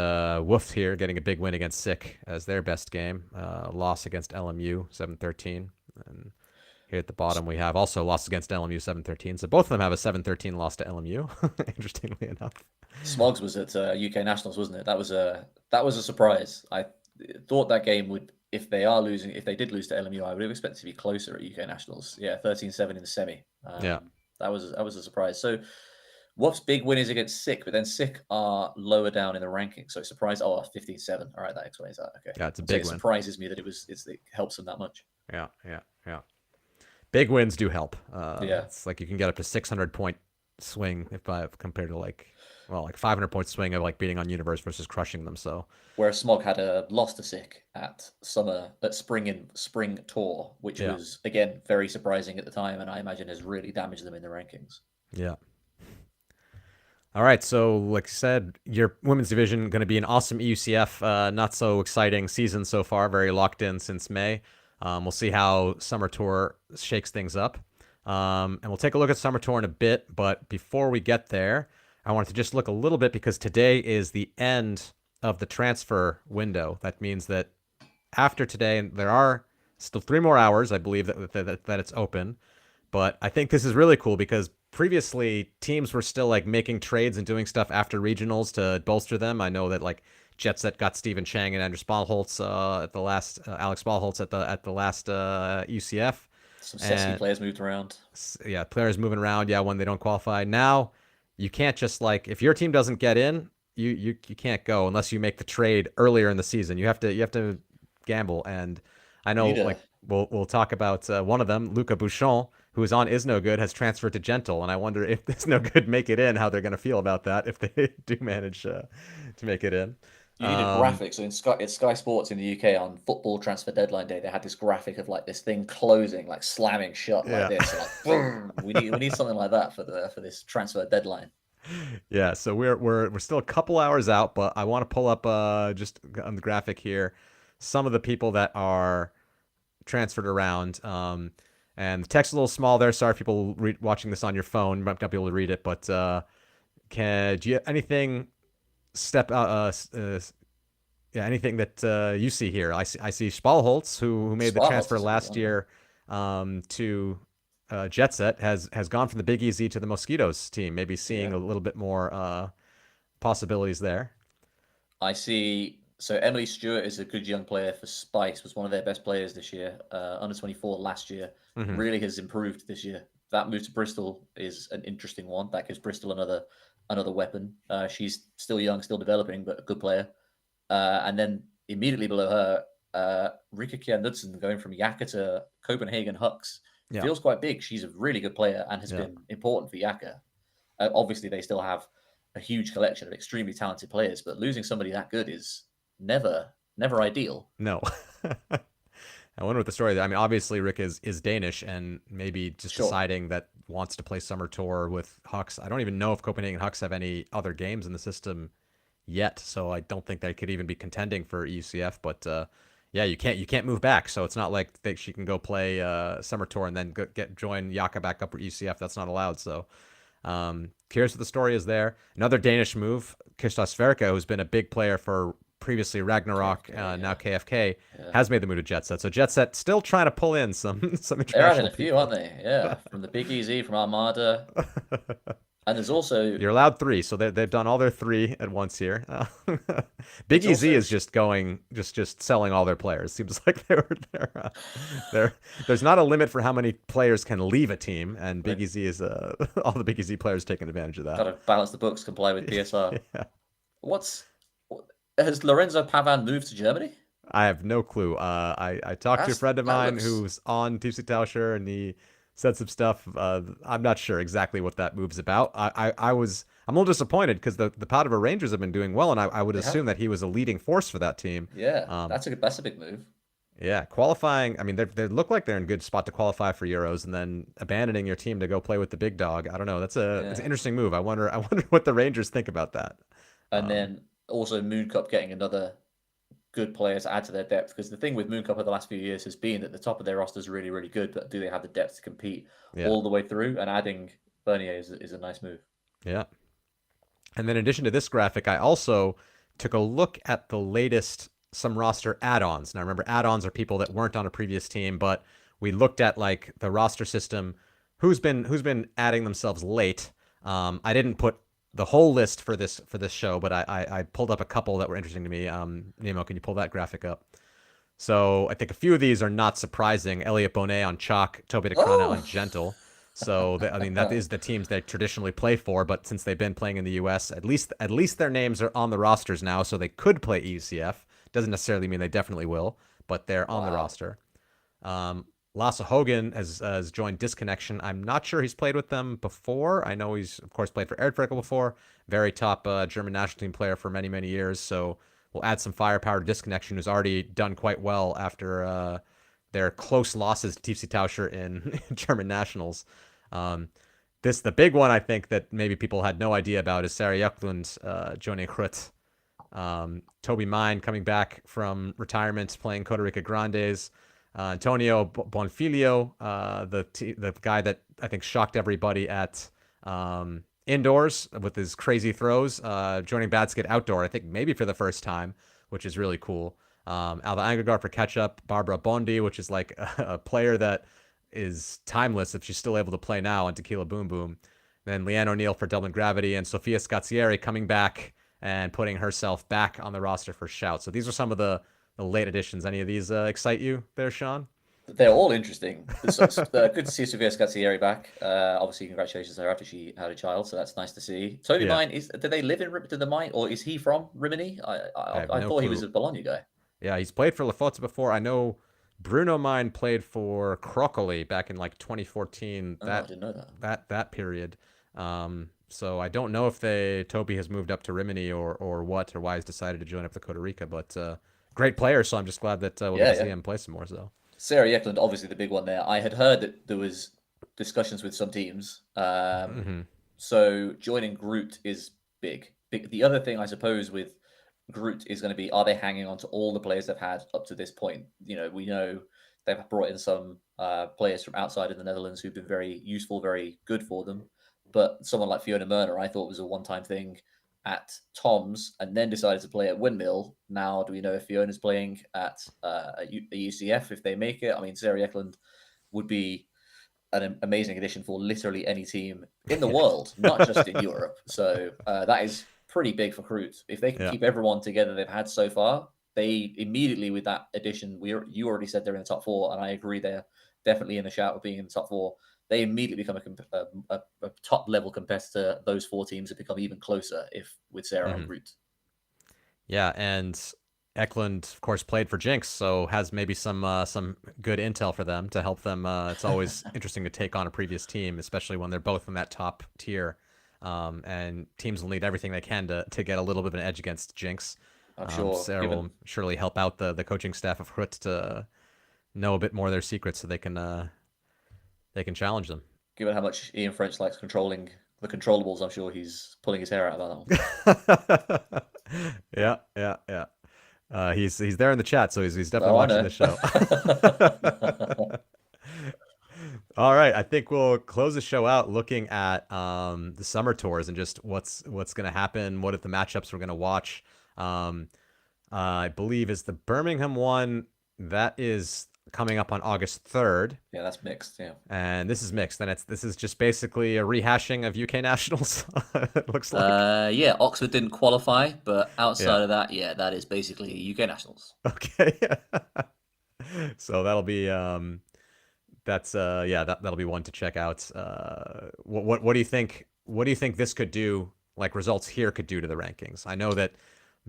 Wolf here getting a big win against Sick as their best game. Loss against LMU 7-13. And here at the bottom we have also loss against LMU 7-13. So both of them have a 7-13 loss to LMU, interestingly enough. Smogs was at UK Nationals, wasn't it? That was a surprise. I thought that game would, if they did lose to LMU, I would have expected to be closer at UK Nationals. Yeah, 13-7 in the semi. Yeah. That was a surprise. So Wolf's big win is against Sick, but then Sick are lower down in the ranking. So surprise, 15-7. All right, that explains that. Okay. Yeah, it's a So big it win. surprises me that it helps them that much. Yeah. Big wins do help. Yeah. It's like you can get up to 600-point swing compared to like 500-point swing of like beating on Universe versus crushing them. So Whereas Smog had a loss to Sick at spring tour, which yeah. was again very surprising at the time, and I imagine has really damaged them in the rankings. Yeah. All right, so like I said, your women's division going to be an awesome EUCF. Not so exciting season so far, very locked in since May. We'll see how Summer Tour shakes things up. And we'll take a look at Summer Tour in a bit. But before we get there, I wanted to just look a little bit because today is the end of the transfer window. That means that after today, and there are still 3 more hours, I believe, that it's open. But I think this is really cool because previously teams were still like making trades and doing stuff after regionals to bolster them. I know that like Jet Set got Steven Chang and Andrew Spalholtz at the last Alex Spalholtz at the last UCF. Some sexy players moved around. Yeah, players moving around. Yeah, when they don't qualify. Now you can't just like if your team doesn't get in, you can't go unless you make the trade earlier in the season. You have to gamble. And I know like we'll talk about one of them, Luca Bouchon, who is on Is No Good, has transferred to Gentle, and I wonder if Is No Good make it in, how they're going to feel about that if they do manage to make it in. You need a graphic. So it's Sky Sports in the UK on football transfer deadline day. They had this graphic of like this thing closing, like slamming shut like this. So, like, boom. We need something like that for this transfer deadline. Yeah, so we're still a couple hours out, but I want to pull up just on the graphic here some of the people that are transferred around. And the text is a little small there. Sorry, if people watching this on your phone, you might not be able to read it. But do you have anything anything that you see here? I see Spalholtz, who made the transfer last year to Jet Set, has gone from the Big Easy to the Mosquitoes team. Maybe seeing a little bit more possibilities there. I see. So Emily Stewart is a good young player for Spice. Was one of their best players this year. Under 24 last year. Mm-hmm. Really has improved this year. That move to Bristol is an interesting one. That gives Bristol another weapon. She's still young, still developing, but a good player. And then immediately below her, Rika Kjær Knudsen going from Jaka to Copenhagen Hucks. Yeah. Feels quite big. She's a really good player and has been important for Jaka. Obviously, they still have a huge collection of extremely talented players, but losing somebody that good is never ideal. No. I wonder what the story. I mean, obviously Rick is Danish and maybe just deciding that wants to play Summer Tour with Hucks. I don't even know if Copenhagen Hucks have any other games in the system yet, so I don't think they could even be contending for EUCF. But yeah, you can't move back, so it's not like she can go play Summer Tour and then join Jaka back up for EUCF. That's not allowed. So curious what the story is there. Another Danish move, Kirsta Sverka, who's been a big player for previously Ragnarok, now KFK, has made the move to Jet Set. So Jet Set still trying to pull in some international. They're having a few, aren't they? Yeah, from the Big Easy, from Armada, and there's also you're allowed 3, so they've done all their 3 at once here. Big Easy is just going just selling all their players. Seems like there's not a limit for how many players can leave a team, and Big Easy is all the Big Easy players taking advantage of that. Got to balance the books, comply with PSR. Yeah. Has Lorenzo Pavan moved to Germany? I have no clue. I talked to a friend of That mine looks. who's on Tipsy Tauscher, and he said some stuff. I'm not sure exactly what that move's about. I'm a little disappointed because the Padova Rangers have been doing well, and I would They have. assume that he was a leading force for that team. Yeah, Um, that's a big move. yeah, qualifying. I mean, they look like they're in good spot to qualify for Euros, and then abandoning your team to go play with the big dog. I don't know. It's an Yeah. interesting move. I wonder what the Rangers think about that. And Um, then also Moon Cup getting another good player to add to their depth, because the thing with Moon Cup over the last few years has been that the top of their roster is really, really good, but do they have the depth to compete yeah, all the way through? And adding Bernier is a nice move. yeah. And then in addition to this graphic, I also took a look at the latest some roster add-ons. Now remember, add-ons are people that weren't on a previous team, but we looked at like the roster system, who's been adding themselves late. I didn't put the whole list for this show, but I pulled up a couple that were interesting to me. Nemo, can you pull that graphic up? So I think a few of these are not surprising. Elliot Bonet on Chalk, Toby DeCrana Oh, on Gentle. So I mean that is the teams they traditionally play for, but since they've been playing in the U.S., at least their names are on the rosters now, so they could play ECF. Doesn't necessarily mean they definitely will, but they're on the wow. roster. Lasse Hogan has joined Disconnection. I'm not sure he's played with them before. I know he's of course played for Erdfrekel before. Very top German national team player for many many years. So we'll add some firepower to Disconnection, who's already done quite well after their close losses to TFC Tauscher in German nationals. Um, the big one I think that maybe people had no idea about is Sarah Juklund joining Krut. Toby Mine coming back from retirement, playing Costa Rica Grandes. Antonio Bonfilio, the guy that I think shocked everybody at indoors with his crazy throws, joining Badskid outdoor, I think maybe for the first time, which is really cool. Alva Angegar for catch up, Barbara Bondi, which is like a player that is timeless if she's still able to play now on Tequila Boom Boom. Then Leanne O'Neill for Dublin Gravity, and Sofia Scazzieri coming back and putting herself back on the roster for Shout. So these are some of the late additions. Any of these excite you there, Sean? They're all interesting. Good to see Sofia Scazzieri back. Obviously, congratulations to her after she had a child, so that's nice to see. Toby Yeah, Mine, do they live in did the Mine, or is he from Rimini? I have I no thought he was clue. a Bologna guy. Yeah, he's played for Lafotza before. I know Bruno Mine played for Crocoli back in like 2014. Oh, I didn't know that. That period. So I don't know if Toby has moved up to Rimini or what or why he's decided to join up the Costa Rica, but great player. So I'm just glad that we'll get Yeah, to see yeah. him play some more. So Sarah Eklund, obviously the big one there. I had heard that there was discussions with some teams. hmm So joining Groot is big. Big. The other thing, I suppose, with Groot is going to be: are they hanging on to all the players they've had up to this point? We know they've brought in some players from outside of the Netherlands who've been very useful, very good for them. But someone like Fiona Murner, I thought was a one-time thing at Tom's, and then decided to play at Windmill. Now, do we know if Fiona's playing at a UCF if they make it? I mean, Sarah Eklund would be an amazing addition for literally any team in the yeah, world, not just in Europe. So that is pretty big for Cruz. If they can yeah. keep everyone together they've had so far, they immediately with that addition, you already said they're in the top four, and I agree they're definitely in the shout of being in the top four. They immediately become a top level competitor. Those four teams have become even closer if with Sarah on hmm route. Yeah, and Eklund, of course, played for Jinx, so has maybe some good intel for them to help them. It's always interesting to take on a previous team, especially when they're both in that top tier. And teams will need everything they can to get a little bit of an edge against Jinx. I'm sure, Sarah given will surely help out the coaching staff of Hrut to know a bit more of their secrets so they can challenge them. given how much Ian French likes controlling the controllables, I'm sure he's pulling his hair out about that one. Yeah, yeah, yeah. He's there in the chat, so he's definitely Oh, I watching the show. know. All right, I think we'll close the show out looking at the summer tours and just what's going to happen. What are the matchups we're going to watch? Um, I believe is the Birmingham one that is coming up on August 3rd, Yeah, that's mixed. Yeah. and this is mixed. And this is just basically a rehashing of UK nationals. It looks like. Yeah, Oxford didn't qualify, but Yeah. outside of that, yeah, that is basically UK nationals. Okay. So that'll be that's yeah, that'll be one to check out. What do you think this could do, like results here could do to the rankings? I know that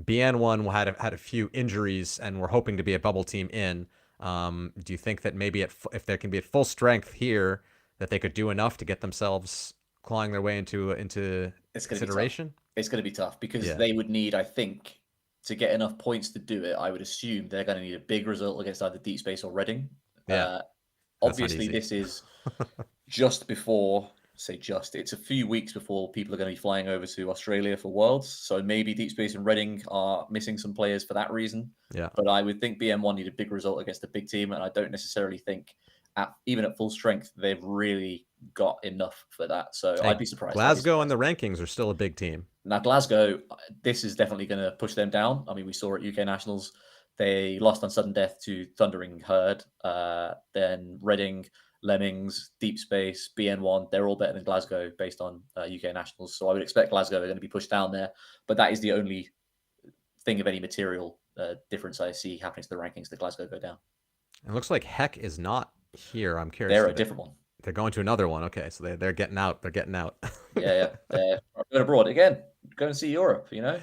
BN1 had a few injuries, and we're hoping to be a bubble team in. Do you think that maybe if they can be at full strength here, that they could do enough to get themselves clawing their way into It's going to be tough. consideration? It's going to be tough because Yeah, they would need, I think, to get enough points to do it. I would assume they're going to need a big result against either Deep Space or Reading. yeah, Uh, that's not Obviously, easy. this is just before, say just, it's a few weeks before people are going to be flying over to Australia for Worlds. So maybe Deep Space and Reading are missing some players for that reason. Yeah, But I would think BM1 need a big result against a big team. And I don't necessarily think, even at full strength, they've really got enough for that. So I'd hey, be surprised. I'd be Glasgow in surprised. the rankings are still a big team. Now, Glasgow, this is definitely going to push them down. I mean, we saw at UK Nationals, they lost on sudden death to Thundering Herd. Then Reading, Lemmings, Deep Space, BN1, they're all better than Glasgow based on UK Nationals. So I would expect Glasgow are going to be pushed down there. But that is the only thing of any material difference I see happening to the rankings that Glasgow go down. It looks like Heck is not here. I'm curious. They're a different one. They're going to another one. Okay, so they're getting out. They're getting out. Yeah. They're going abroad. Again, go and see Europe, Yeah,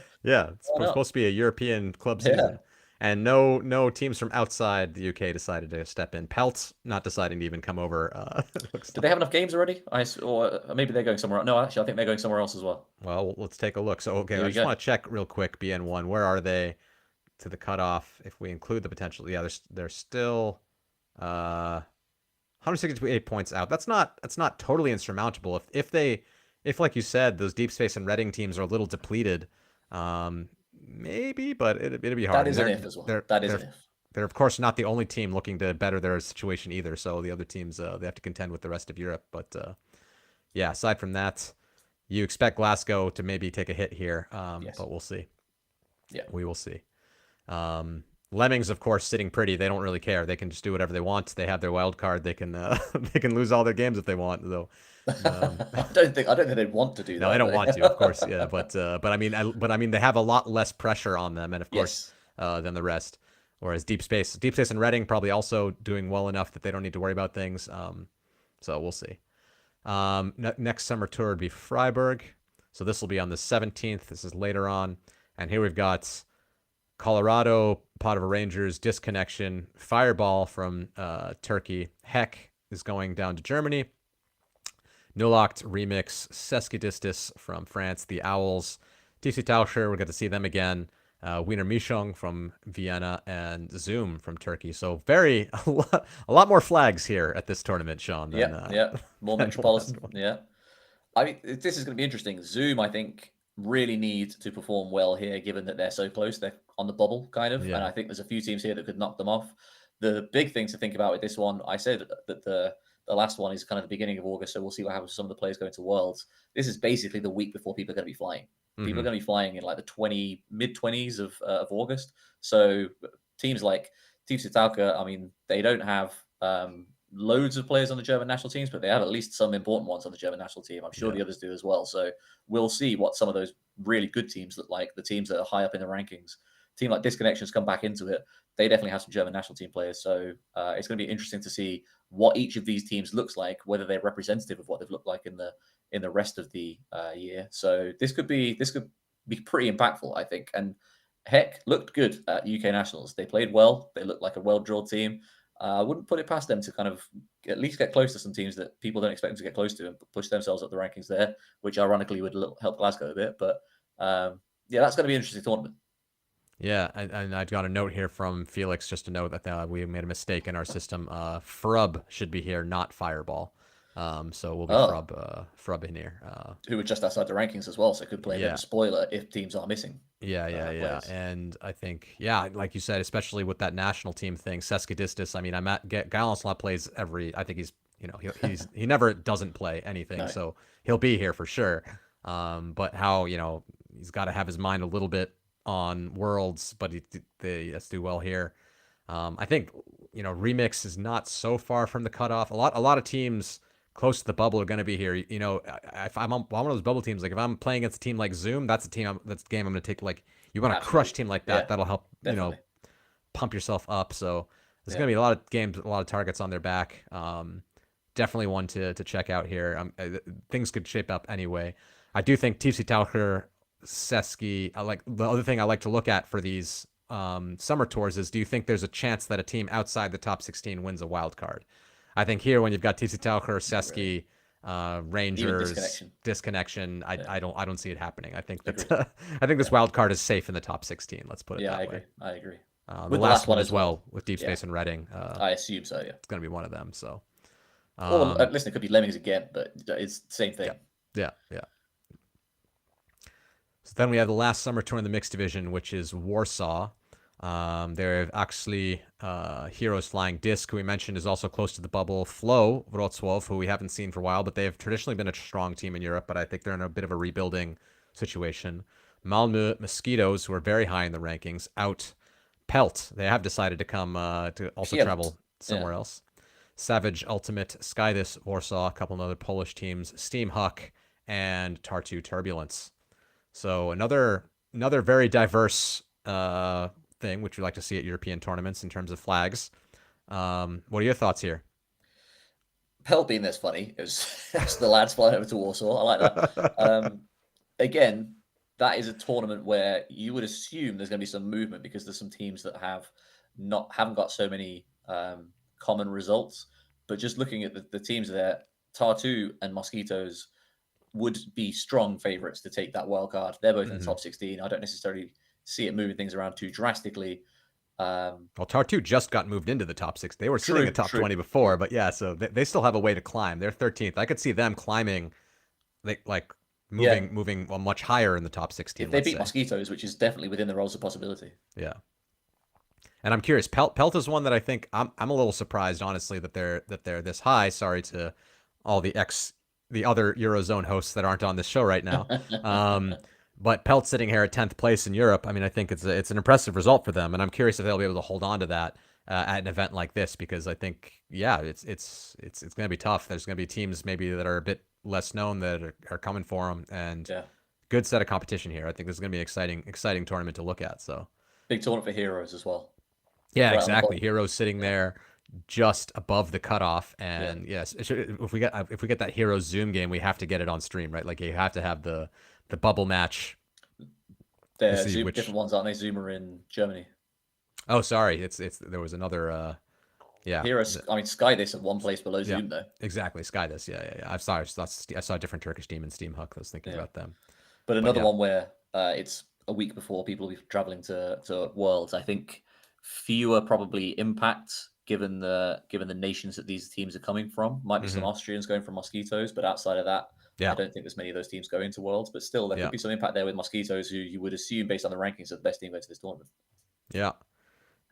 it's Why not? supposed to be a European club Yeah. season, and no teams from outside the UK decided to step in. Pelt not deciding to even come over. It looks Did like. they have enough games already? Or maybe they're going somewhere. No, actually, I think they're going somewhere else as well. Well, let's take a look. So, okay, Here I we just go. want to check real quick. BN1, where are they to the cutoff? If we include the potential, yeah, they're still 168 points out. That's not totally insurmountable. If like you said, those Deep Space and Reading teams are a little depleted, maybe, but it'd be hard. That I mean, is an if as well. they're That is they're an if. they're of course not the only team looking to better their situation either. So the other teams they have to contend with the rest of Europe. But yeah, aside from that, you expect Glasgow to maybe take a hit here, Yes. but we'll see. Yeah. We will see. Lemmings, of course, sitting pretty. They don't really care. They can just do whatever they want. They have their wild card. They can they can lose all their games if they want. Though, I don't think they'd want to do no, they that, don't want to, of but course. Yeah, but I mean, they have a lot less pressure on them, and of course, yes. than the rest. Whereas Deep Space, and Reading probably also doing well enough that they don't need to worry about things. So we'll see. Next summer tour would be Freiburg. So this will be on the 17th. This is later on, and here we've got Colorado, Padova Rangers, Disconnection, Fireball from Turkey. Heck is going down to Germany. Nuloct, Remix, Seskidistis from France. The Owls, TC Tauscher, we'll get to see them again. Wiener Mischung from Vienna and Zoom from Turkey. So a lot more flags here at this tournament, Sean, Yeah. More than the last Metropolitan. one. Yeah. I mean, this is going to be interesting. Zoom, I think, really need to perform well here, given that they're so close. They're on the bubble, kind of, and Yeah. I think there's a few teams here that could knock them off. The big thing to think about with this one, I said that the last one is kind of the beginning of August, so we'll see what happens with some of the players going to Worlds. This is basically the week before people are going to be flying. People are Mm-hmm. going to be flying in like the mid 20s of August. So teams like Team Sitalka, I mean, they don't have loads of players on the German national teams, but they have at least some important ones on the German national team. I'm sure Yeah. the others do as well. So we'll see what some of those really good teams look like, the teams that are high up in the rankings. Team like Disconnections come back into it. They definitely have some German national team players. So it's going to be interesting to see what each of these teams looks like, whether they're representative of what they've looked like in the rest of the year. So this could be pretty impactful, I think. And Heck looked good at UK Nationals. They played well. They looked like a well-drilled team. I wouldn't put it past them to kind of at least get close to some teams that people don't expect them to get close to and push themselves up the rankings there, which ironically would help Glasgow a bit. But yeah, that's going to be an interesting tournament. Yeah, and I got a note here from Felix just to note that we made a mistake in our system. Frub should be here, not Fireball. So we'll be Oh, Frub in here. who were just outside the rankings as well, so it could play a bit of Yeah, a spoiler if teams are missing yeah. players. And I think, yeah, like you said, especially with that national team thing, Seskidistis. I mean, Galanslot plays every. I think he never doesn't play anything, No, so he'll be here for sure. But how he's got to have his mind a little bit on Worlds, but he has to do well here. I think Remix is not so far from the cutoff. A lot of teams close to the bubble are going to be here. If I'm on one of those bubble teams, like if I'm playing against a team like Zoom, that's that's a game I'm going to take. Like you want to crush a absolutely. team like that, Yeah, that'll help definitely. pump yourself up. So there's Yeah. going to be a lot of games, a lot of targets on their back. Definitely one to check out here. Things could shape up anyway. I do think TC Taucher Seski, the other thing I like to look at for these summer tours is, do you think there's a chance that a team outside the top 16 wins a wild card? I think here, when you've got TC Taucher, Not really. Seski, Even Rangers, disconnection. disconnection, Yeah, I don't see it happening. I think that agreed. I think this Yeah, wild card is safe in the top 16. Let's put it yeah, I that way. agree. I agree. The With the last last one one as as well. well with Deep Yeah, Space and Reading, I assume so. Yeah. it's going to be one of them. So, Or um, listen, it could be Lemmings again, but it's the same yeah, thing. yeah, yeah. So then we have the last summer tour in the mixed division, which is Warsaw. They're actually Heroes Flying Disc, who we mentioned is also close to the bubble. Flow Wrocław, who we haven't seen for a while, but they have traditionally been a strong team in Europe, but I think they're in a bit of a rebuilding situation. Malmö Mosquitoes, who are very high in the rankings, out. Pelt, they have decided to come to also Pielt. travel Yeah. somewhere else. Savage Ultimate, Skydis Warsaw, a couple of other Polish teams, Steam Huck, and Tartu Turbulence. So another very diverse thing, which we like to see at European tournaments in terms of flags. What are your thoughts here? Pelt being this funny. It was that's the lads flying over to Warsaw. I like that. Um, Again, that is a tournament where you would assume there's going to be some movement because there's some teams that haven't got so many common results. But just looking at the teams there, Tartu and Mosquitoes would be strong favourites to take that wild card. They're both in the Mm-hmm. top 16. I don't necessarily see it moving things around too drastically. Well, Tartu just got moved into the top six. They were sitting in True, top true. 20 before, but yeah, so they still have a way to climb. They're 13th. I could see them climbing, like Yeah, moving well, much higher in the top if 16. they Let's beat say, Mosquitoes, which is definitely within the roles of possibility. yeah. And I'm curious. Pelt is one that I think I'm a little surprised, honestly, that they're this high. Sorry to all the other Eurozone hosts that aren't on this show right now. Um, but Pelt sitting here at 10th place in Europe, I mean, I think it's an impressive result for them, and I'm curious if they'll be able to hold on to that at an event like this, because I think, yeah, it's going to be tough. There's going to be teams maybe that are a bit less known that are coming for them, and Yeah, good set of competition here. I think this is going to be an exciting tournament to look at. So. big tournament for Heroes as well. Yeah, Right on the exactly. bottom. Heroes sitting Yeah, there just above the cutoff, yeah. and yes, if we get that Heroes Zoom game, we have to get it on stream, right? Like you have to have the bubble match to They're see Zoom which. different ones, aren't they? Zoomer in Germany. Oh, sorry, it's there was another. Yeah, Heroes. I mean, Sky this at one place below yeah, Zoom though. exactly. Skydus. Yeah. I saw a different Turkish team in Steam Hook. I was thinking Yeah, about them, but but another yeah. one where it's a week before people will be traveling to Worlds. I think fewer probably impacts given the nations that these teams are coming from. Might be some Hmm. Austrians going from Mosquitoes, but outside of that, I Yeah, don't think there's many of those teams going to Worlds. But still, there could yeah, be some impact there with Mosquitoes, who you would assume based on the rankings are the best team going to this tournament. yeah.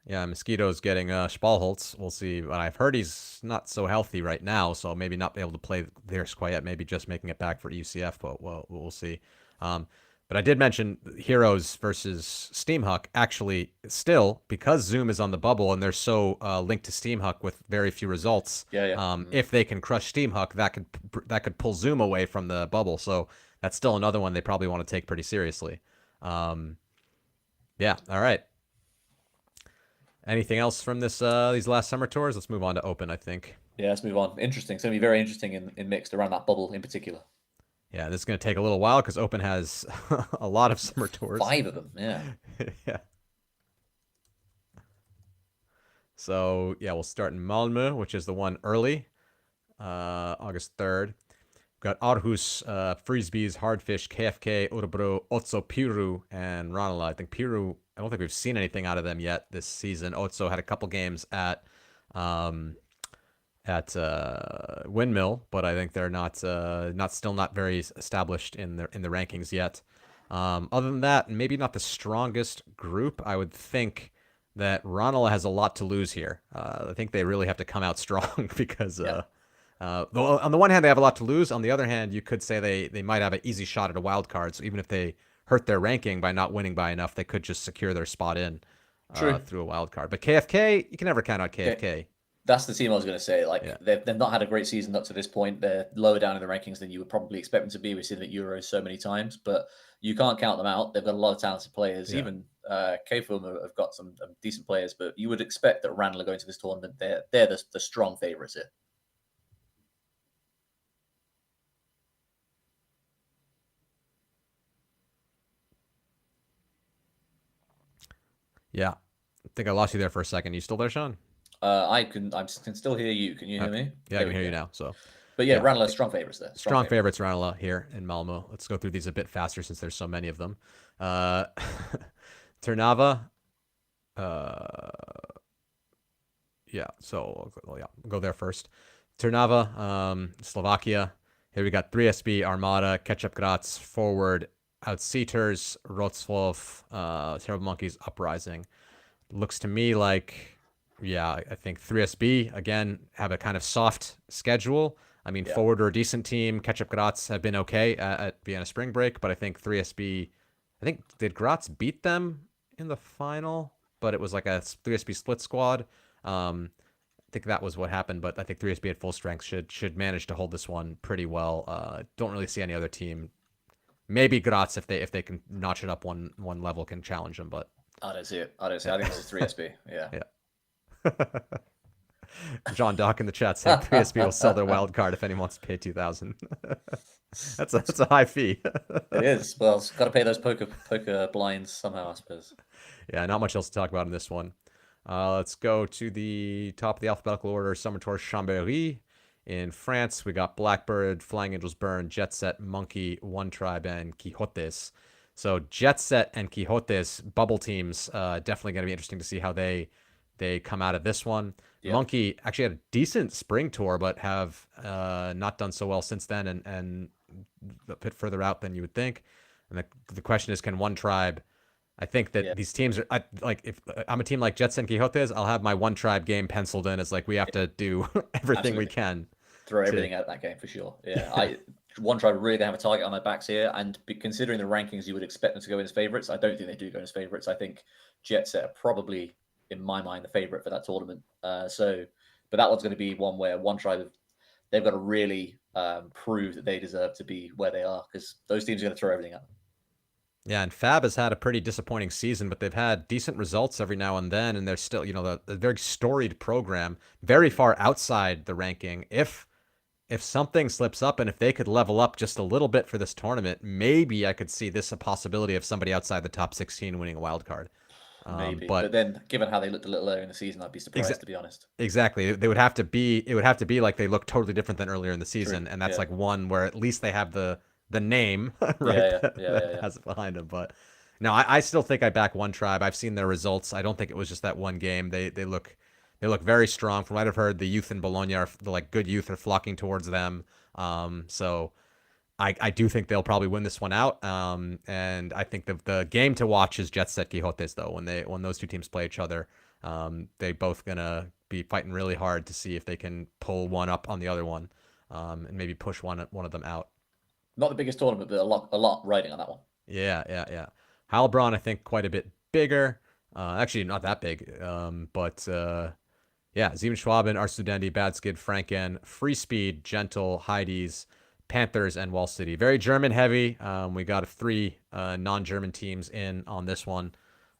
Yeah, Mosquito's getting Spalholz. We'll see. But I've heard he's not so healthy right now, so maybe not be able to play there quite yet. Maybe just making it back for UCF, but we'll see. Um, but I did mention Heroes versus Steamhuck. Actually, still, because Zoom is on the bubble and they're so linked to Steamhuck with very few results, Yeah, yeah. if they can crush Steamhuck, that could pull Zoom away from the bubble. So that's still another one they probably want to take pretty seriously. Um, yeah. All right. Anything else from these last summer tours? Let's move on to Open, I think. Yeah, let's move on. Interesting. It's going to be very interesting in mixed around that bubble in particular. Yeah, this is going to take a little while because Open has a lot of summer tours. 5 of them. Yeah. Yeah. So, yeah, we'll start in Malmö, which is the one early, August 3rd. We've got Aarhus, Frisbees, Hardfish, KFK, Örebro, Otso Piru, and Ranelagh. I think Piru, I don't think we've seen anything out of them yet this season. Otso had a couple games um, at Windmill, but I think they're not very established in the rankings yet. Other than that, maybe not the strongest group. I would think that Ranelagh has a lot to lose here. I think they really have to come out strong because Yeah. though on the one hand they have a lot to lose. On the other hand, you could say they might have an easy shot at a wild card. So even if they hurt their ranking by not winning by enough, they could just secure their spot in True. through a wild card. But KFK, you can never count out Okay. KFK. That's the team I was going to say. Yeah. Like they've not had a great season up to this point. They're lower down in the rankings than you would probably expect them to be. We've seen them at Euros so many times, but you can't count them out. They've got a lot of talented players. Yeah. Even KFUM have got some decent players, but you would expect that Randall going to this tournament. They're the strong favourites here. Yeah, I think I lost you there for a second. You still there, Sean? I can still hear you. Can you hear Okay. me? Yeah, I There can we hear you go. now. So, But yeah, yeah, Ranelagh, strong favorites there. Strong strong favorites. favorites Ranelagh here in Malmo. Let's go through these a bit faster since there's so many of them. Uh, Ternava. Uh, yeah. So, well, yeah, we'll go there first. Ternava, Slovakia. Here we got 3SB, Armada, Ketchup Graz, Forward, Outseaters, Wrocław, Terrible Monkeys, Uprising. Looks to me like, yeah, I think 3SB, again, have a kind of soft schedule. I mean, Yeah. Forward are a decent team. Ketchup Graz have been okay at Vienna Spring Break, but I think 3SB, I think, did Graz beat them in the final? But it was like a 3SB split squad. I think that was what happened, but I think 3SB at full strength should manage to hold this one pretty well. Don't really see any other team. Maybe Graz if they can notch it up one level can challenge them, but I don't see it. I don't see it. yeah. I think this is 3SB. Yeah. Yeah. John Dock in the chat saying 3SB will sell their wild card if anyone wants to pay 2,000. That's a high fee. It is. Well, it's got to pay those poker blinds somehow, I suppose. Yeah, not much else to talk about in this one. Let's go to the top of the alphabetical order. Summer Tour Chambéry. In France, we got Blackbird, Flying Angels Burn, Jet Set, Monkey, One Tribe, and Quixotes. So Jet Set and Quixotes bubble teams, definitely going to be interesting to see how they come out of this one. Yeah. Monkey actually had a decent spring tour, but have not done so well since then, and a bit further out than you would think. And the question is, can One Tribe? I think that Yeah. these teams are like, if I'm a team like Jets and Quixotes, I'll have my One Tribe game penciled in as like we have to do everything we Absolutely. can Throw to. everything at that game for sure. Yeah. One Tribe really gonna have a target on their backs here, and considering the rankings, you would expect them to go in as favourites. I don't think they do go in as favourites. I think Jet Set are probably, in my mind, the favourite for that tournament. But that one's going to be one where One Tribe they've got to really prove that they deserve to be where they are, because those teams are going to throw everything at them. Yeah, and Fab has had a pretty disappointing season, but they've had decent results every now and then, and they're still, a very storied program, very far outside the ranking. If something slips up and if they could level up just a little bit for this tournament, maybe I could see this a possibility of somebody outside the top 16 winning a wild card. Maybe, but But then given how they looked a little earlier in the season, I'd be surprised, to be honest. exactly, they would have to be. It would have to be like they look totally different than earlier in the True. season, and that's Yeah. like one where at least they have the name right Yeah. Yeah. Yeah. that Yeah. Yeah. has it behind them. But no, I still think I back One Tribe. I've seen their results. I don't think it was just that one game. They look very strong. From what I've heard, the youth in Bologna are the like good youth are flocking towards them. So I do think they'll probably win this one out. And I think the game to watch is Jet Set Quixotes though. When those two teams play each other, they both gonna be fighting really hard to see if they can pull one up on the other one, and maybe push one of them out. Not the biggest tournament, but a lot riding on that one. Yeah, yeah, yeah. Heilbronn, I think quite a bit bigger. Actually, not that big. But yeah, Schwaben, Arstudendi, Bad Skid, Franken, Free Speed, Gentle, Heidi's, Panthers, and Wall City. Very German heavy. We got three non-German teams in on this one.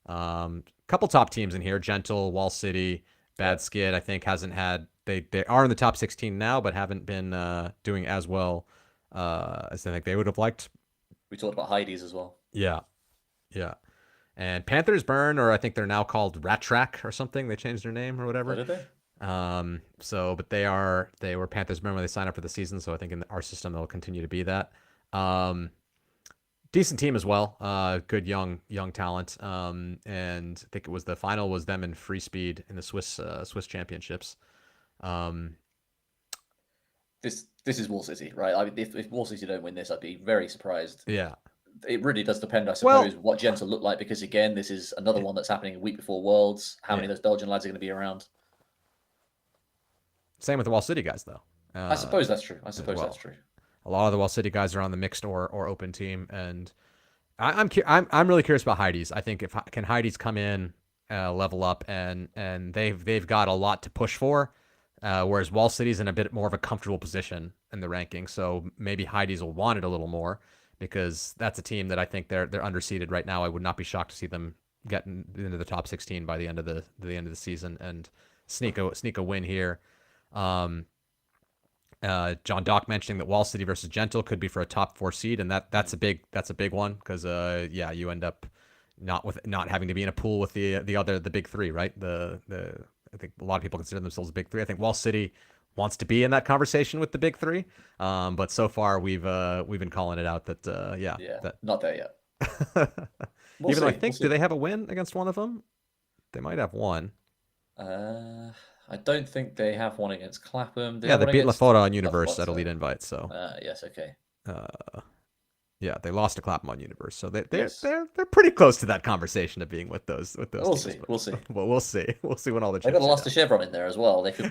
Couple top teams in here: Gentle, Wall City, Yeah. Bad Skid. I think hasn't had they are in the top 16 now, but haven't been doing as well as I think they would have liked. We talked about Heidi's as well. Yeah, yeah. And Panthers Burn, or I think they're now called Rat Track or something. They changed their name or Oh, whatever. did they? But they were Panthers Burn when they signed up for the season, so I think in our system they'll continue to be that. Decent team as well. Good young talent. And I think it was the final was them in Free Speed in the Swiss Championships. This is Wall City, right? I mean, if Wall City don't win this, I'd be very surprised. Yeah. It really does depend, I Well, suppose, what Gentle look like, because again, this is another one that's happening a week before Worlds. How many yeah. of those Belgian lads are going to be around? Same with the Wall City guys though. I suppose that's true. I suppose well, that's true. a lot of the Wall City guys are on the mixed or open team, and I'm really curious about Heidi's. I think if can Heidi's come in, level up, and they've got a lot to push for, whereas Wall City's in a bit more of a comfortable position in the ranking. So maybe Heidi's will want it a little more because that's a team that I think they're underseeded right now. I would not be shocked to see them getting into the top 16 by the end of the season and sneak a win here. John Dock mentioning that Wall City versus Gentle could be for a top 4 seed, and that's a big one because you end up not having to be in a pool with the big three, right? I think a lot of people consider themselves a big three. I think Wall City wants to be in that conversation with the big three, but so far we've been calling it out that yeah, Yeah, that not there yet. We'll even though I see. We'll think, do see. they have a win against one of them? They might have one. Uh, I don't think they have one against Clapham. They Yeah, have they one beat against Lafora on Universe at Elite Lafota. Invite, so Yes, okay. uh, yeah, they lost to Clapham on Universe, so Yes. they're pretty close to that conversation of being with those We'll teams. see. We'll see. But we'll see. We'll see when all the They've got chips a are loss to down. Chevron in there as well. They could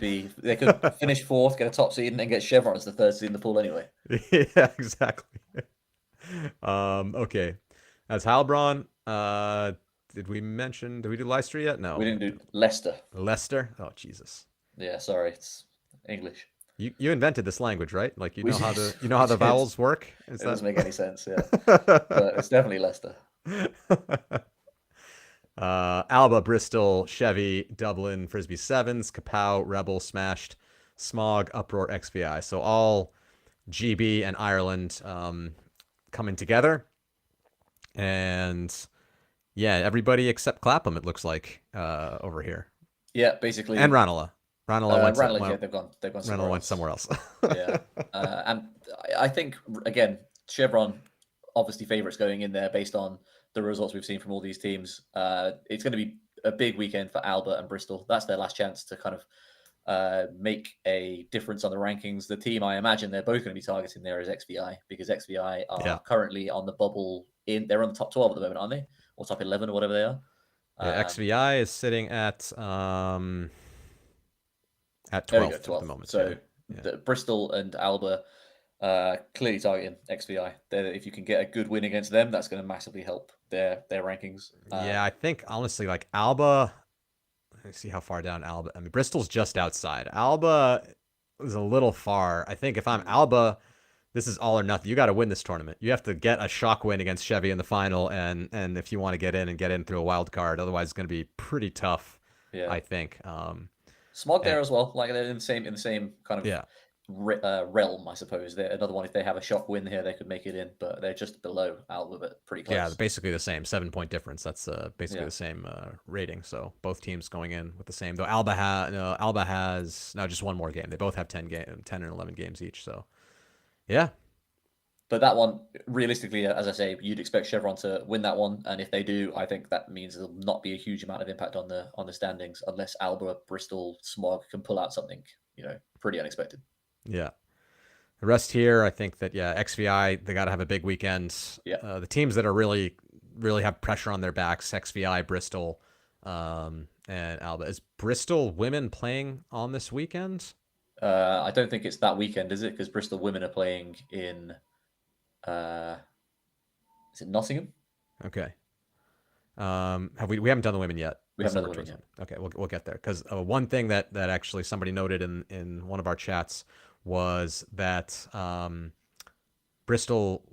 finish fourth, get a top seed, and then get Chevron as the third seed in the pool anyway. Yeah, exactly. Okay. That's Heilbronn. Did we do Leicester yet? We No. didn't do Leicester. Leicester? Oh, Jesus. Yeah, sorry, it's English. You invented this language, right? Like We did. you know We how the did. vowels work? Is It that doesn't make any sense, yeah. But it's definitely Leicester. Alba, Bristol, Chevy, Dublin, Frisbee Sevens, Kapow, Rebel, Smashed, Smog, Uproar, XVI. So all GB and Ireland coming together. And yeah, everybody except Clapham, it looks like, over here. Yeah, And basically, Ranelagh. Ranelagh, yeah, they've gone Ranelagh somewhere went else. somewhere else. Yeah, and I think again, Chevron obviously favourites going in there based on the results we've seen from all these teams. It's going to be a big weekend for Albert and Bristol. That's their last chance to kind of make a difference on the rankings. The team I imagine they're both going to be targeting there is XVI because XVI Yeah. are currently on the bubble. They're on the top 12 at the moment, aren't they? Or top 11 or whatever they are. Yeah, XVI is sitting at There we go, 12th at the 12th. moment. Yeah. So Yeah. the Bristol and Alba clearly targeting XVI. If you can get a good win against them, that's going to massively help their rankings. Yeah, I think honestly, like Alba, let me see how far down Alba. I mean, Bristol's just outside. Alba is a little far. I think if I'm Alba, this is all or nothing. You got to win this tournament. You have to get a shock win against Chevy in the final, and if you want to get in through a wild card, otherwise it's going to be pretty tough. Yeah, I think. Smog And there as well. Like they're in the same kind of yeah, realm, I suppose. They're another one. If they have a shock win here, they could make it in, but they're just below Alba, but pretty yeah, close. basically the same 7 point difference. That's basically Yeah, the same rating. So both teams going in with the same. Though Alba has now just one more game. They both have 10 and 11 games each. So yeah, but that one, realistically, as I say, you'd expect Chevron to win that one, and if they do, I think that means there'll not be a huge amount of impact on the standings unless Alba, Bristol, Smog can pull out something, pretty unexpected. yeah. The rest here, I think that yeah, XVI they got to have a big weekend. Yeah, The teams that are really have pressure on their backs: XVI, Bristol, and Alba. Is Bristol women playing on this weekend? I don't think it's that weekend, is it? Because Bristol women are playing in, uh, is it Nottingham? Okay. Have we haven't done the women yet? We The haven't done summer the women tours. yet. Okay, we'll get there because one thing that actually somebody noted in one of our chats was that Bristol